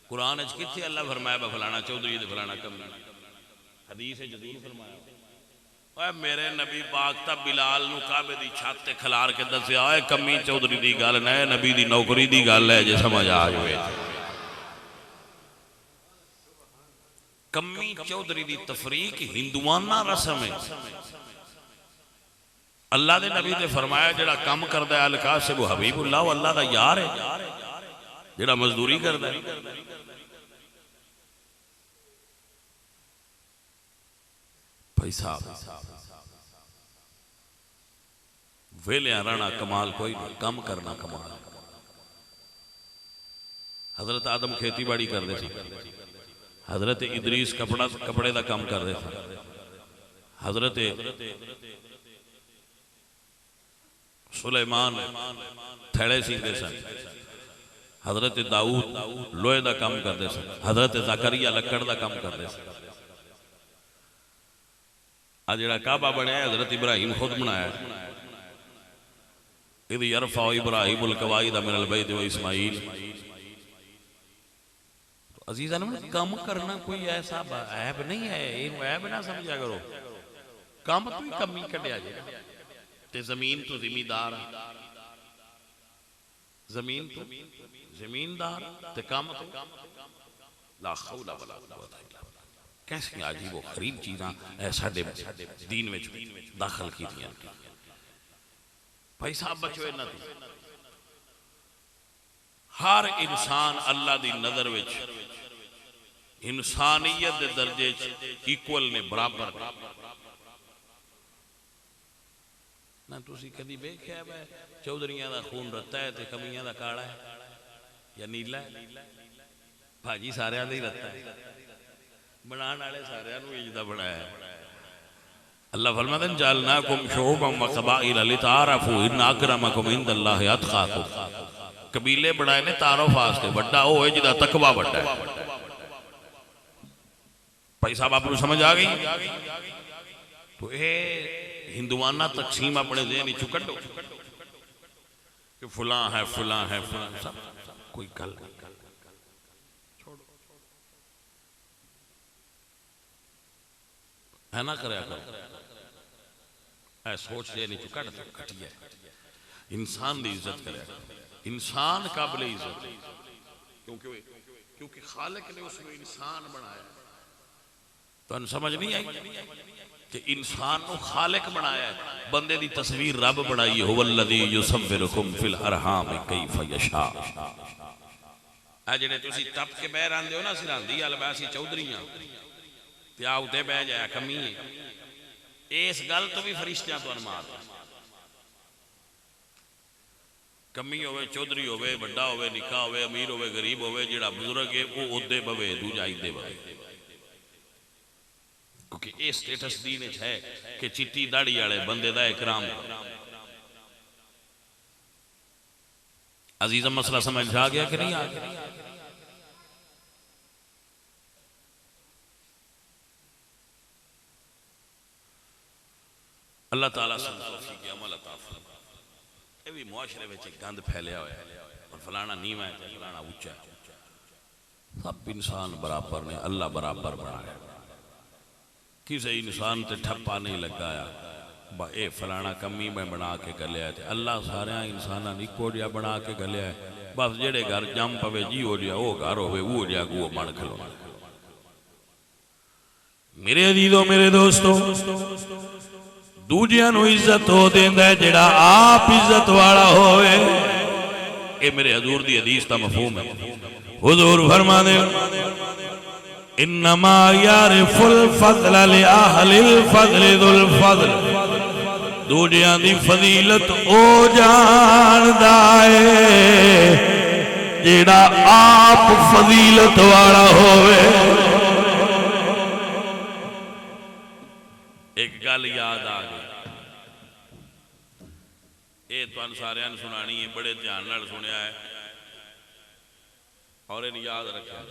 قرآن اچھ کتھے اللہ فرمایا با فلانا چودھری دے فلانا کمی. حدیث جدور فرمایا اے میرے نبی پاک تا بلال نو کعبے دی چھت تے کھلار کے دسیا اے کمی چودھری دی گل نہ نبی دی نوکری دی گل ہے جے سمجھ آ جائے. کمی چودھری دی تفریق ہندوانہ رسم ہے. اللہ دے نبی دے فرمایا جڑا کم کردہ ہے القاسم حبیب اللہ وہ اللہ دا یار ہے، جڑا مزدوری کردہ ہے. بھائی صاحب ویلیاں رہنا کمال کوئی نہیں، کم کرنا کمال. حضرت آدم کھیتی باڑی کر دے سی، حضرت ادریس کپڑے دا کم کر دے سی، حضرت سلیمان تھیڑے سیندے سن، حضرت داؤد لوہے دا کم کر دے سن، حضرت زکریا لکڑ دا کم کر دے سن. آج جڑا کعبہ بنایا حضرت ابراہیم خود بنایا ہے. اِذْ يَرْفَعُ إِبْرَاهِيمُ الْقَوَاعِدَ مِنَ الْبَيْتِ وَإِسْمَاعِيلُ. عزیزان کام کرنا کوئی ایسا عیب نہیں ہے، یہ عیب نہ سمجھا کرو. کام تو کمی کٹیا جائے تے زمین تو زمیندار، زمین تو زمیندار تے کام تو لا حول ولا قوت الا باللہ. کیسے عجیب و غریب چیزاں ساڈے دین وچ داخل کیتیاں. بھائی صاحب بچوے نہ تھی. ہر انسان اللہ دی نظر وچ انسانیت دے درجے ایکول نے برابر نہ. تسی کدی دیکھیا ہے چودھریاں دا خون رتا ہے تے کمیاں دا کاڑا ہے یا نیلا ہے؟ بھاجی سارے دا ہی رتا ہے، بنان والے سارے نو اجدا بنایا ہے. اللہ فرماتا ہے جعلناکم شعوبا وقبائل لتعارفوا ان اکرمکم عند اللہ اتقاکم. قبیلے بنائے نے تعارف واسطے، بڑا وہ ہے جدا تقوی بڑا ہے. بھائی صاحب آپ کو سمجھ آ گئی؟ تو اے ہندوانہ تقسیم اپنے ذہنی چکڑ دو کہ فلاں ہے فلاں ہے فلاں، سب کوئی گل نہیں. ہے نہ کریا کرو اے سوچ ذہنی چکڑ دو کٹی ہے. انسان دی عزت کریا کرو. انسان قابل عزت کیونکہ خالق نے اس کو انسان بنایا. تو ان سمجھ نہیں آئی کہ انسان کو خالق بنایا ہے، بندے دی تصویر رب بنائی ہے. هو الذی یصورکم فی الارحام کیف یشاء. جڑے تسی ٹپ کے بہ رہے ہو نا سرہندی ال بہ اسی چودھری ہاں تے آ اتنے بہ جایا کمی ہے اس گل تو بھی فرشتیاں تو مار کمی ہوئے چودھری ہوئے بڑا ہوئے نکا ہوئے امیر ہوئے غریب ہوئے جڑا بزرگ ہے وہ ادے بوے دوجا ادے بوے کیونکہ یہ سٹیٹس دین ہے کہ چٹی داڑھی والے بندے دا اکرام عزیزم مسئلہ سمجھ آ گیا کہ نہیں آ گیا اللہ تعالیٰ سن توفیق عمل عطا فرمائے یہ بھی معاشرے میں گند پھیلیا ہوا ہے اور فلانا نیواں ہے فلانا اونچا ہے سب انسان برابر نے اللہ برابر بنایا کسی انسان تے ٹھپا نہیں لگایا اے فلانا کمی میں بنا کے گلیا ہے اللہ سارے انساناں نکو جیا بنا کے گلیا ہے بس جڑے گھر جم پوے جی ہو جیا وہ گھر ہوئے وہ جیا گو من کھلو میرے عزیزوں میرے دوستو دوجیاں نو عزت ہو دیندا ہے جڑا آپ عزت والا ہوئے اے میرے حضور دی حدیث تا مفہوم ہے حضور فرما دے انما یعرف الفضل لأہل الفضل ذو الفضل دوجیاں دی فضیلت او جان دائے جڑا آپ فضیلت والا ہوئے ایک گل یاد آ گئی یہ تو سارے سنانی ہے بڑے دھیان نال سنیا ہے اور انہیں یاد رکھا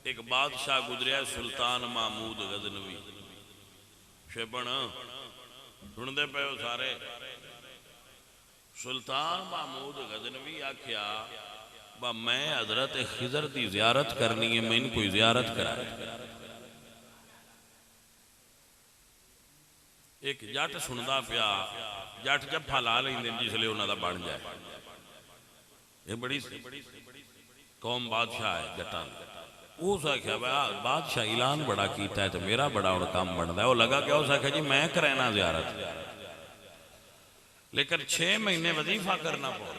ایک بادشاہ گزریا سلطان محمود غزنوی شیبن سن دے پہ ہو سارے سلطان محمود غزنوی آکھیا با میں حضرت خضر دی زیارت کرنی ہے میں ان کوئی زیارت کرا ایک جٹ سندا پیا جٹ جب پھلا لیندے جس لئے انہاں دا بن جائے یہ بڑی قوم بادشاہ ہے جٹان وہ ساکھیا بادشاہ اعلان بڑا کیتا ہے تو میرا بڑا اور کام بڑھتا ہے وہ لگا کہ وہ ساکھیا جی میں کرنا زیارت لیکن 6 مہینے وظیفہ کرنا پڑا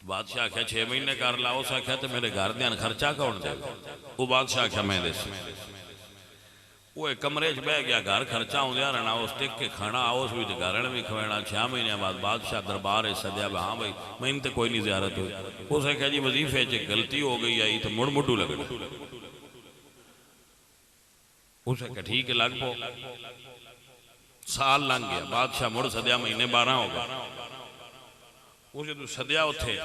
بادشاہ کہا 6 مہینے کر لا وہ ساکھیا تو میرے گھر دیان خرچہ کون دے وہ بادشاہ کہا میں دے سی وہ ایک کمرے چ بہ گیا گھر خرچہ ہوں دیا رہنا اس ٹک کے کھانا آؤس بھی گھرن بھی کھوینا 6 مہینے بعد بادشاہ دربار ہے سدیا ہاں بھائی میں ان تے کوئی نہیں زیارت ہوئی اسے کہا جی وظیفے چ غلطی ہو گئی آئی تو مڑ مڈو لگنا اسے کہا ٹھیک ہے لگ پو سال لنگ گیا بادشاہ مڑ سدیا مہینے 12 ہو گیا اسے تو سدیا اتھے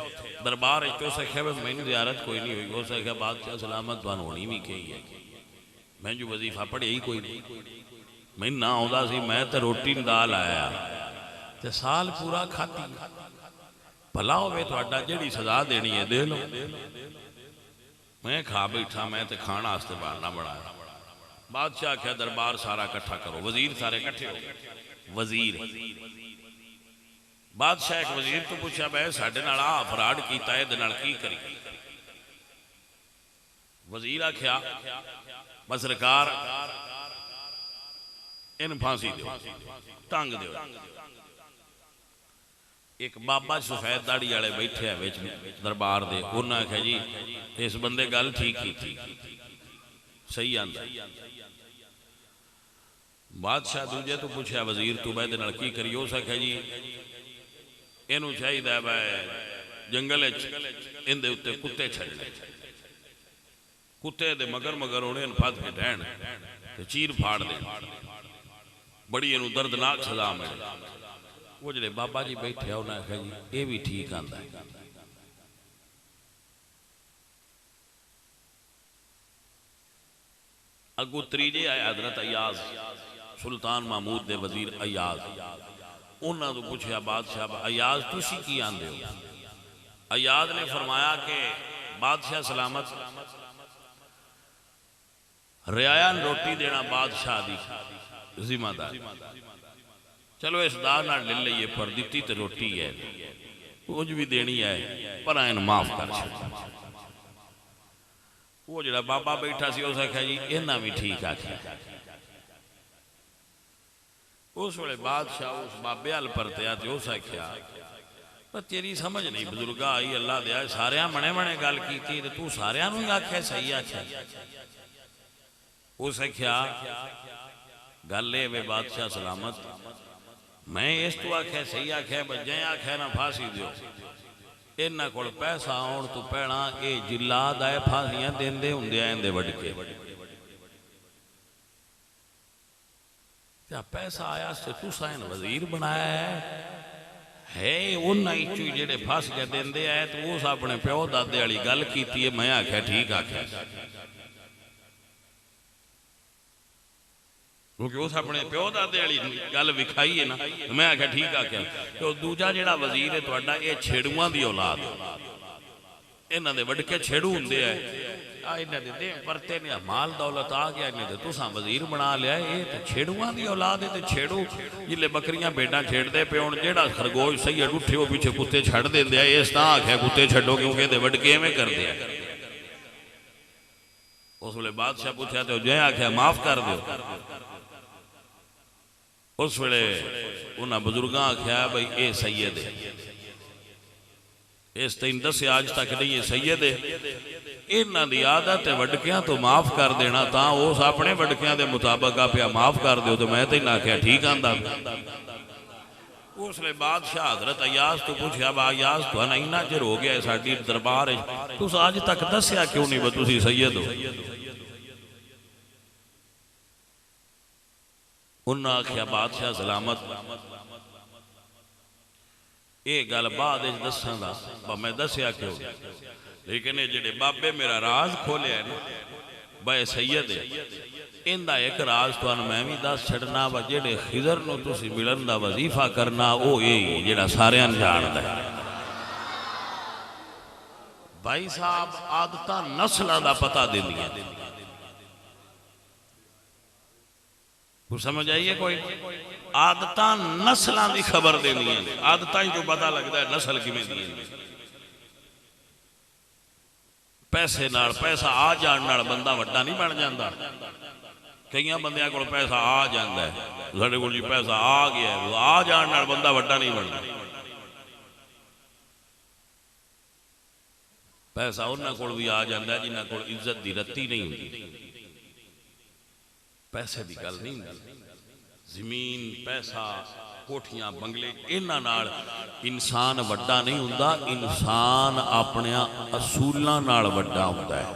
دربار ہے تو اسے کہا میں زیارت کوئی نہیں ہوئی اسے کہا بادشاہ سلامت بان ہونی بھی کہی ہے میں جو وظیفہ پڑھے ہی کوئی نہیں میں نہ ہوتا سی میں تے روٹی دال آیا تے سال پورا کھاتی بھلا ہوئے تو اڈا جڑی سزا دینی ہے دے لو میں کھا بیٹھا میں تے کھانا آستے بارنا بڑھا بادشاہ کہا دربار سارا کٹھا کرو وزیر سارے کٹھے ہو وزیر بادشاہ ایک وزیر تو پوچھا بے ساڑھے نالا افراد کیتا ہے دنال کی کری وزیر آکھیا بس سرکار ان پھانسی دیو ٹانگ دیو ایک بابا سفید داڑھی والے بیٹھے ہیں دربار دے انہوں نے کہا جی اس بندے گل ٹھیک کی تھی صحیح آندہ بادشاہ دوجہ تو پوچھا وزیر تو بے دے لڑکی کریو سا کہا جی انہوں چاہی دے بے جنگل ان دے اتے کتے چھڑنے کتے دے مگر انہیں انفاد کے ڈھین چیر پھاڑ دے بڑی انہوں دردناک سزا میں وہ جلے بابا جی بیٹھے ہیں انہوں نے کہا جی یہ بھی ٹھیک آندہ ہے اگو تریجے آئے حضرت ایاز سلطان محمود دے وزیر ایاز انہوں نے پوچھا بادشاہ ایاز تسی کی آندے ہو ایاز نے فرمایا کہ بادشاہ سلامت ریایان روٹی دینا بادشاہ دی ذمہ دار چلو اس دارنا لے لئیے پر دیتی تے روٹی ہے کچھ بھی دینی ہے پر آئین معاف کر چھتا وہ جڑا بابا بیٹھا سی اسے کہا جی اینا بھی ٹھیک آکھا اس وڑے بادشاہ اس بابے حال پرتے آتے اسے کہا پر تیری سمجھ نہیں بزرگا آئی اللہ دیا ساریاں منے منے گل کی تو ساریاں نو ہی آکھے صحیح آکھے اسے کیا گل لے وے بادشاہ سلامت میں اس تو آکھے صحیح آکھے بجائیں آکھے نہ پھانسی دیو انہاں کول پیسہ آن تو پیڑا اے جلاد آئے پھانسیاں دین دے ہندے آئیں دے وڈکے کیا پیسہ آیا سے تو سائن وزیر بنایا ہے انہاں ہی چوئی جڑے پھانسیاں دین دے آئے تو اس اپنے پیو دادے والی گل کیتی ہے میں آکھے ٹھیک آکھے کیونکہ اس اپنے پیو دادے والی گل وکھائی ہے نا میں آکھا ٹھیک آکھا تو دوجا جڑا وزیر ہے تہاڈا یہ چھیڑواں دی اولاد انہاں دے وڈکے چھیڑو ہوندے ہیں انہاں دے پرتے نے مال دولت آ گیا انہاں دے تساں وزیر بنا لیا یہ تے چھیڑواں دی اولاد ہے تے چھیڑو جلے بکریاں بیٹاں چھیڑ دے پے ہن جیڑا خرگوش سید اٹھے وہ پیچھے کتے چھڑ دیندے ہیں اس طرح آکھے کتے چھڈو کیونکہ دے وڈکے ایویں کردے ہیں اس ویلے بادشاہ پوچھا تے جے آکھے معاف کر دیو اس ویلے انہاں بزرگاں آکھیا بھئی اے سید ہے اس تین دس آج تک نہیں یہ سید ہے انہاں دی عادت ہے وڈکیاں تو معاف کر دینا تاں اس اپنے وڈکیاں دے مطابق آپیا معاف کر دیو تو میں تے نہ کہیا ٹھیک آندا اس لئے بادشاہ حضرت ایاز تو پوچھیا با ایاز تو انہا چر ہو گیا ساڈی دربار ہے تو آج تک دسیا کیوں نہیں بتوسی سید ہو انہاں آکھیا بادشاہ سلامت اے گل بعد اس دساں دا میں دسیا کیوں لیکن یہ جڑے بابے میرا راز کھولے ہیں بے سید ہے ان دا ایک راز تو میں بھی دس چھڑنا و جڑے خضر نو تسی ملن دا وظیفہ کرنا او یہی جڑا سارے انجان دا ہے بھائی صاحب عادتہ نسلہ دا پتہ دے دیا کو سمجھ آئیے کوئی عادتاں نسلان دی خبر دینی ہے عادتاں جو پتہ لگتا ہے نسل کی میں دی پیسے نار پیسہ آ جان نار بندہ وڈا نہیں بن جاندہ کئیاں بندیاں کو پیسہ آ جاندہ ہے ساڑھے کو جی پیسہ آ گیا ہے وہ آ جان نار بندہ وڈا نہیں بن جاندہ پیسہ انہاں کو بھی آ جاندہ ہے جنہاں کو عزت دی رتی نہیں ہوتی پیسے دی گل نہیں ہوتی زمین پیسہ کوٹھیاں بنگلے انہاں نال انسان وڈا نہیں ہوندا انسان اپنے اصولاں نال وڈا ہوندا ہے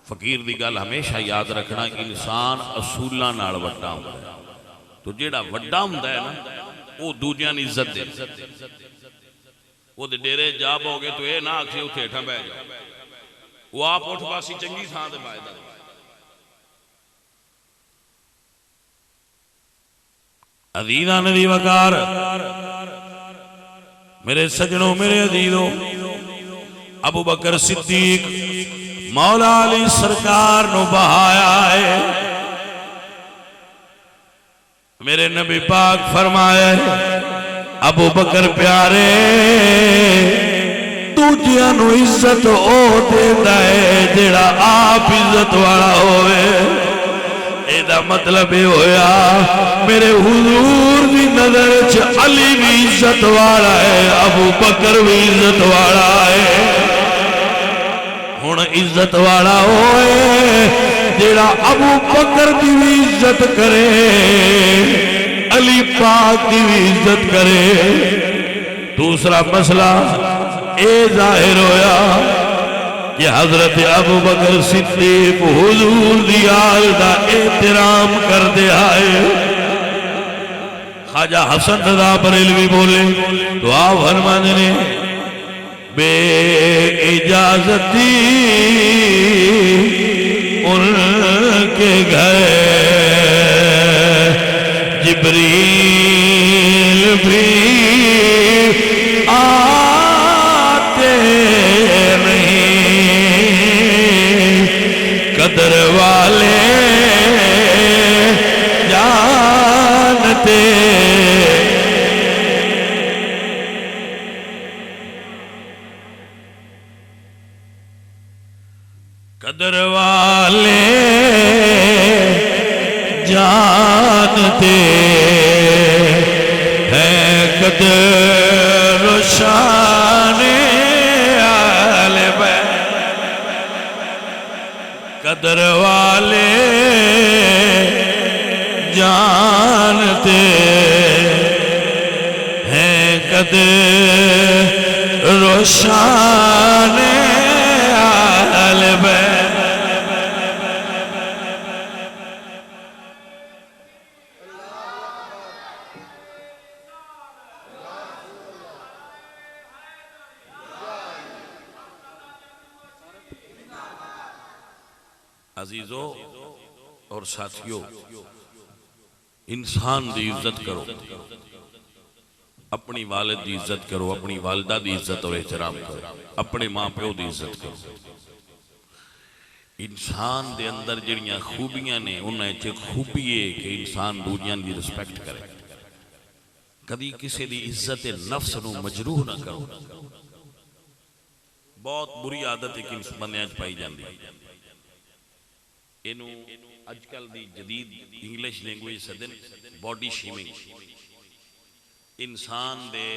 فقیر دی گل ہمیشہ یاد رکھنا انسان اصولاں نال وڈا ہوندا ہے تو جیڑا وڈا ہوندا ہے نا وہ دوجیاں دی عزت دے وہ دے ڈیرے جاب ہو گئے تو اے نہ آکھے اتھے ہٹھا بہ جاؤ وہ آپ اٹھ باسی چنگی تھاں دے بائے دا عزیزہ ندی وقار میرے سجنوں میرے عزیزوں ابو بکر صدیق مولا علی سرکار نو بہایا ہے میرے نبی پاک فرمائے ابو بکر پیارے دوجیاں نو عزت او دیتا ہے جڑا آپ عزت والا ہوئے ایدہ مطلب ہویا میرے حضور دی نظر چھ علی بھی عزت والا ہے ابو بکر بھی عزت والا ہے ہون عزت والا ہوئے جیڑا ابو بکر دی بھی عزت کرے علی پاک دی بھی عزت کرے دوسرا مسئلہ اے ظاہر ہویا کہ حضرت ابو بکر صدیق حضور دی آل دا احترام کر دے آئے خواجہ حسن رضا بریلوی بولے دعا فرمانے نے بے اجازتی ان کے گھر جبریل بھی قدر والے جانتے قدر والے جانتے ہیں قدر روشان اہل بیت قدر والے جانتے ہیں قدر روشان اہل بیت عزیزو اور ساتھیو، انسان دی عزت کرو، اپنی والد دی عزت کرو، اپنی والدہ دی عزت اور احترام کرو، اپنے ماں پیو دی عزت کرو۔ انسان دے اندر جڑیاں خوبیاں نے انہیں چھ خوبی ہے کہ انسان دوجیاں دی رسپیکٹ کرے، کدی کسی دی عزت نفس نو مجروح نہ کرو۔ بہت بری عادت ہے کہ بندیاں پائی جاندی، انہوں اج کل دی جدید English language Sadan body shaming, انسان دے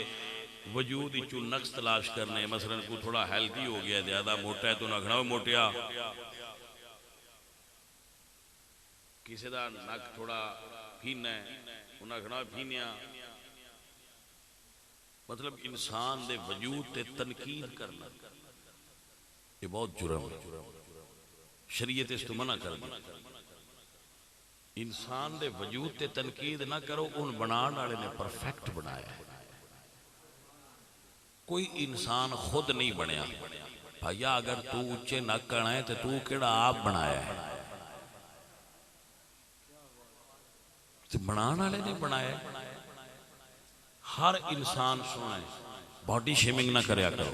وجود چو نقص تلاش کرنے، مثلا کو تھوڑا ہیلتھی ہو گیا، زیادہ موٹا ہے تو نہ کھڑا ہو موٹیا، کسی دا نک تھوڑا پھینا ہے انہاں کھڑا پھینیا، مطلب انسان دے وجود تے تنقید کرنا یہ بہت جرم ہے، شریعت اس تو منع کر دی۔ انسان دے وجود تے تنقید نہ کرو، ان بنان والے نے پرفیکٹ بنایا ہے، کوئی انسان خود نہیں بنیا۔ بھائیا اگر تو اونچے نہ کرنا ہے تو تو کیڑا آپ بنایا ہے؟ تو بنان والے نے بنایا ہے۔ ہر انسان سونا ہے، باڈی شیمنگ نہ کریا کرو،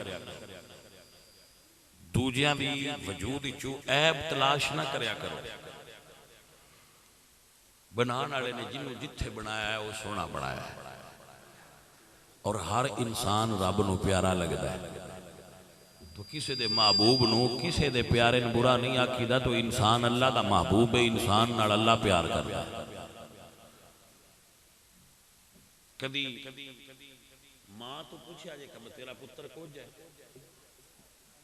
دوجیاں بھی وجود چو عیب تلاش نہ کریا کرو۔ بنان والے نے جنہوں جتھے بنایا ہے وہ سونا بنایا ہے، اور ہر انسان رب نو پیارا لگتا ہے، تو کسے دے محبوب نو کسے دے پیارے نو برا نہیں آکھیدا، تو انسان اللہ دا محبوب ہے، انسان نال اللہ پیار کرتا ہے۔ کدی ماں تو پوچھا جے کہ تیرا پتر کو جائے،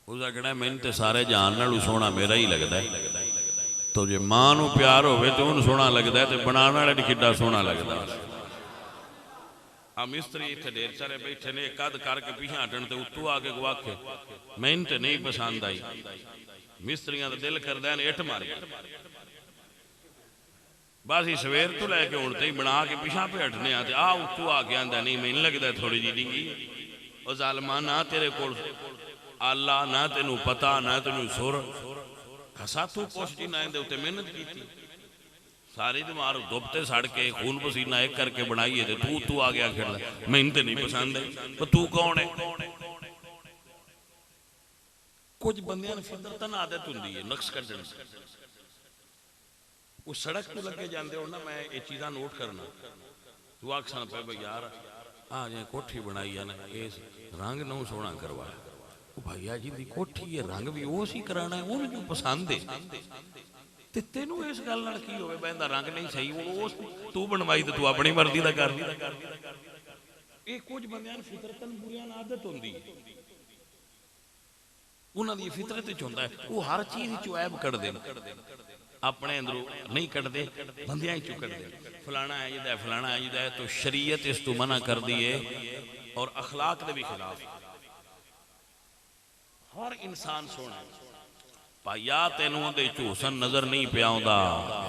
اس کا کہنا ہے میں تے سارے جہان نال سونا میرا ہی لگتا ہے، تو جے ماں نو پیار ہوئے تو ان سونا لگتا ہے، تو بنانا والے کڈا سونا لگتا ہے۔ مستری اتنے ڈیر سارے بیٹھے نے قد کر کے پیچھے ہٹن تے اتو آ کے گوا کے میں تے نہیں پسند آئی، مستریاں دا دل کر دین اٹھ مار گیا، بس ہی سویر تو لے کے اڑتے ہی بنا کے پیچھے پہ ہٹنے آتے، اتو آ کے آندہ نہیں میں لگتا ہے تھوڑی جی ڈنگی، او ظالمان نہ تیرے کول اللہ نہ تینوں پتا نہ تینوں سر کھسا تو پوچھ جی نہ اندے ہوتے محنت کی تھی، ساری دمار دھوپتے سڑ کے خون پسینہ ایک کر کے بنائیے تھے، تو آ گیا کھڑا میں انتے نہیں پسند ہے، تو کون ہے؟ کچھ بندیاں نے فطرتاً عادت ہوندی ہے نقص کر جن سے، اس سڑک تو لگے جاندے ہو نا، میں یہ چیزاں نوٹ کرنا، تو آکسان پہ بھئی یار آجیں کوٹھی بنائی ہے نا، اس رنگ نو سونا کروایا، بھائیا جی دی کوٹھی یہ رنگ بھی وہ سی کرانا ہے، وہ جو پسند ہے، تینوں اس گل لڑکی ہوئے بہندہ رنگ نہیں صحیح، وہ تو بنوائی تو اپنی مرضی دا کر دی، یہ کچھ بندیاں فطرتاً بریاں عادت ہوندی ہے، انہاں دی فطرت چوندا ہے، وہ ہر چیز چو عیب کر دیں، اپنے اندروں نہیں کر دے، بندیاں چو کر دے، فلانا ہے یہ فلانا ہے یہ، تو شریعت اس تو منع کر دیئے، اور اخلاق دے بھی خلاف۔ ہر انسان سونا پایا تینوں دے چوسن نظر نہیں پیاؤں دا،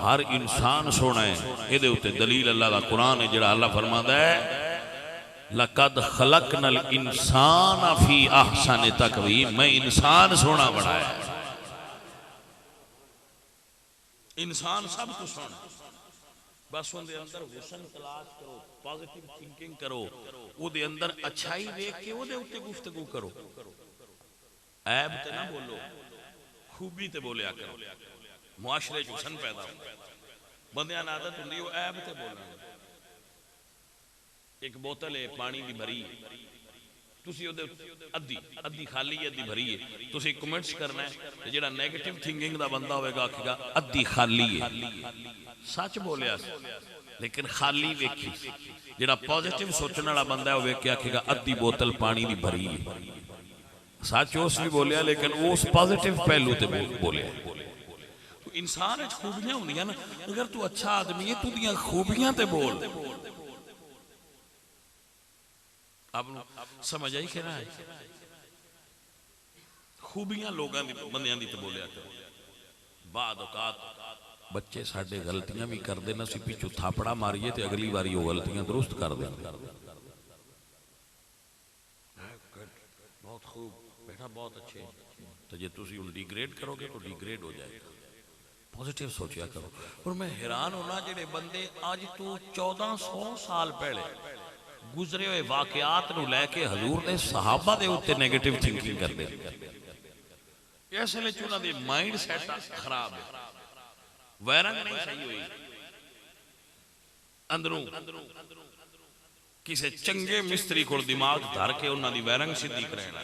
ہر انسان سونا ہے، یہ دے ہوتے دلیل اللہ دا قرآن ہے جڑا اللہ فرماتا ہے لَقَدْ خَلَقْنَا الْإِنسَانَ فِي أَحْسَنِ تَقْوِيمٍ، میں انسان سونا بڑھایا ہے، انسان سب کو سونا، بس ان دے اندر حسن تلاش کرو، پازیٹیو تھنکنگ کرو، وہ دے اندر اچھائی دیکھ کے وہ دے ہوتے گفتگو کرو، عیب تے نہ بولو، خوبی تے بولیا کرو، معاشرے جو حسن پیدا ہو، بندیاں عادت ہوندی وہ عیب تے بولنا، ایک بوتل ہے پانی دی بھری ہے، تسی ادھی خالی ہے ادھی بھری ہے، تسی کمنٹس کرنا ہے، جیڑا نیگیٹیو تھنکنگ دا بندہ ہوئے گا کہ ادھی خالی ہے، سچ بولیا لیکن خالی ویکھی جڑا پازیٹیو سوچنے والا بندہ ہے وہ ویکھ کے آکھے گا ادھی بوتل پانی دی بھری ہے، سچ اس بھی بولیا لیکن اس پازیٹیو پہلو تے بولیا۔ انسان وچ خوبیاں ہوندیاں نا، اگر تو اچھا آدمی ہے تو دیاں خوبیاں تے بول۔ آپ سمجھ آئی کہ نہ ہے؟ خوبیاں لوگاں دی بندیاں دی تے بولیا کرو۔ بعد اوقات بچے ساڈے غلطیاں بھی کر دے نا، سی پیچھو تھاپڑا ماریے تے اگلی باری وہ غلطیاں درست کر دیں۔ بہت خوب بیٹا، بہت اچھے، تو جے تسی ان ڈیگریڈ کرو گے تو ڈیگریڈ ہو جائے گا۔ پوزیٹیو سوچیا کرو۔ اور میں حیران ہونا جڑے بندے آج تو 1400 سال پہلے گزرے ہوئے واقعات نو لے کے حضور دے صحابہ دے اوتے نیگیٹو تھنکنگ کر دے، اس لیے چونہ دے مائنڈ سیٹ خراب ہے، ویرنگ نہیں صحیح ہوئی، اندروں کسے چنگے مستری کو دماغ دھار کے انہاں دی ویرنگ سدھی کرنا۔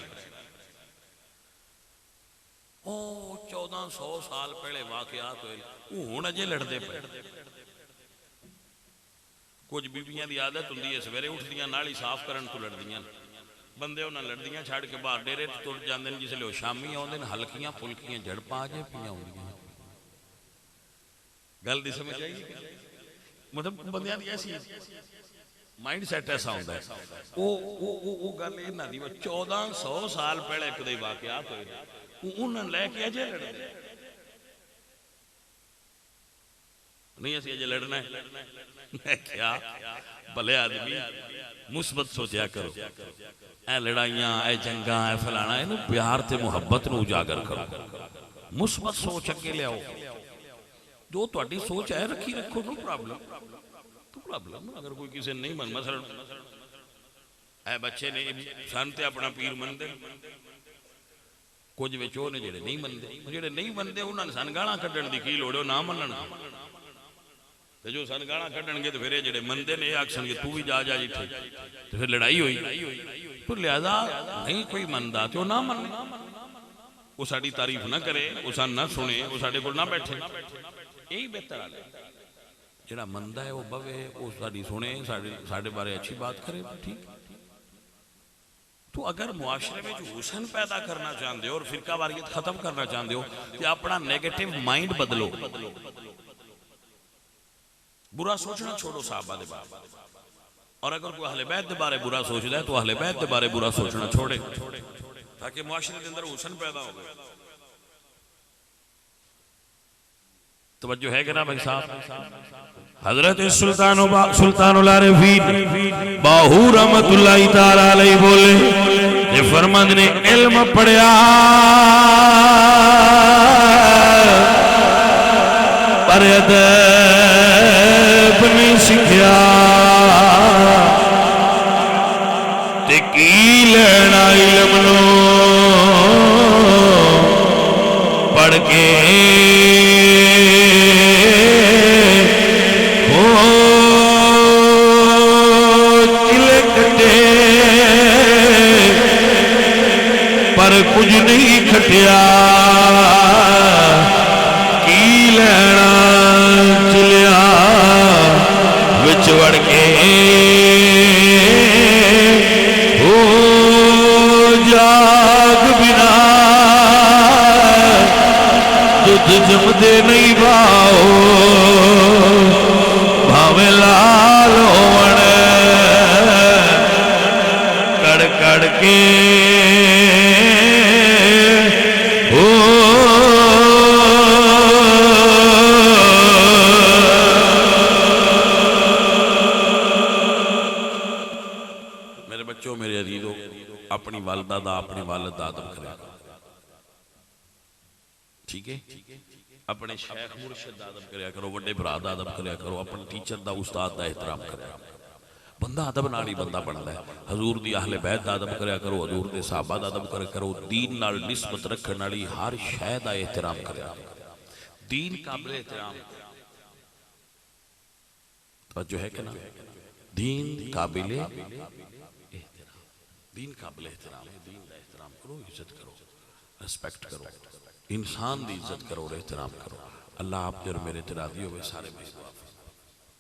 او 1400 سال پہلے واقعات ہوئے، ہن اجے لڑدے پے۔ کچھ بیبیاں دی عادت ہوندی ہے سویرے اٹھدیاں نال ہی صاف کرن تو لڑدیاں، بندے انہاں لڑدیاں چھڑ کے باہر ڈیرے ٹر جاندے جس لے شامی آوندے ہلکیاں پھلکیاں جھڑپاں جے پیاں ہوندیاں۔ گل دی سمجھ آئی؟ مطلب بندیاں دی ایسی مائنڈ سیٹ ایسا ہوندا ہے۔ او گل انہاں دی 1400 سال پہلے کدے واقعات ہوئے، انہاں لے کے اجے لڑدے نہیں، اسی اجے لڑنا ہے کیا؟ بھلے آدمی مثبت سوچیا کرو، اے لڑائیاں اے جنگاں اے فلانا، اے پیار تے محبت نو اجاگر کرو، مثبت سوچ اگے لے آؤ۔ جو تہاڈی سوچ ہے رکھی رکھو، نو پرابلم، تو پرابلم اگر کوئی کسی نہیں من، مثلا اے بچے نے سن تے اپنا پیر مندے، کچھ وچوں نے جڑے نہیں مندے، جڑے نہیں مندے انہاں نے سن گالاں کڈن دی کی لوڑ ہے، نہ منن۔ تے جو سن گالاں کڈن گے تے پھر جڑے مندے نے آکھن گے تو بھی جا جٹھے، تے پھر لڑائی ہوئی۔ تو لہذا نہیں کوئی مندا تو نہ من، وہ ساڈی تعریف نہ کرے، وہ سن نہ سنے، وہ ساڈے کول نہ بیٹھے، یہی بہتر ہے۔ جڑا مندا ہے وہ بوے، وہ ساڈی سنے، ساڈے بارے اچھی بات کرے، ٹھیک۔ تو اگر معاشرے میں جو حسن پیدا کرنا چاہتے ہو اور فرقہ واریت ختم کرنا چاہتے ہو تو اپنا نیگیٹو مائنڈ بدلو، برا سوچنا چھوڑو صحابہ دے بارے، اور اگر کوئی اہل بیت دے بارے برا سوچتا ہے تو اہل بیت دے بارے برا سوچنا چھوڑے، تاکہ معاشرے کے اندر حسن پیدا ہو گئے۔ توجہ ہے کہ نا بھائی صاحب؟ حضرت سلطان العارفین باہو رحمت اللہ تعالیٰ علیہ بولے کہ فرمند نے علم پڑھیا پر ادب نہیں سکھیا، تے کی لینا علم نو پڑھ کے کچھ نہیں کھٹیا، کی لینا چلیا وچ وڑ کے ہو جاگ بنا دودھ جمدے نہیں باؤ، بھاوے لال ہون کڑ کڑ کے میرے عزیزو، اپنی والدہ دا اپنے والد دا ادب کرے، ٹھیک ہے؟ اپنے شیخ مرشد دا ادب کریا کرو، وڈے برا دا ادب کریا کرو، اپنے ٹیچر دا استاد دا احترام کریا کرو۔ بندہ ادب نال ہی بندہ بندا ہے۔ حضور دی اہل بیت دا ادب کریا کرو، حضور دے صحابہ دا ادب کریا کرو، دین نال نسبت رکھن والی ہر شے دا احترام کریا کرو۔ دین قابل احترام، توجہ ہے کہ نا؟ دین قابل دین قابل احترام ہے، دین دا احترام کرو، عزت کرو، رسپیکٹ کرو، انسان دی عزت کرو اور احترام کرو۔ اللہ آپ جو میرے تراضی ہوئے سارے میں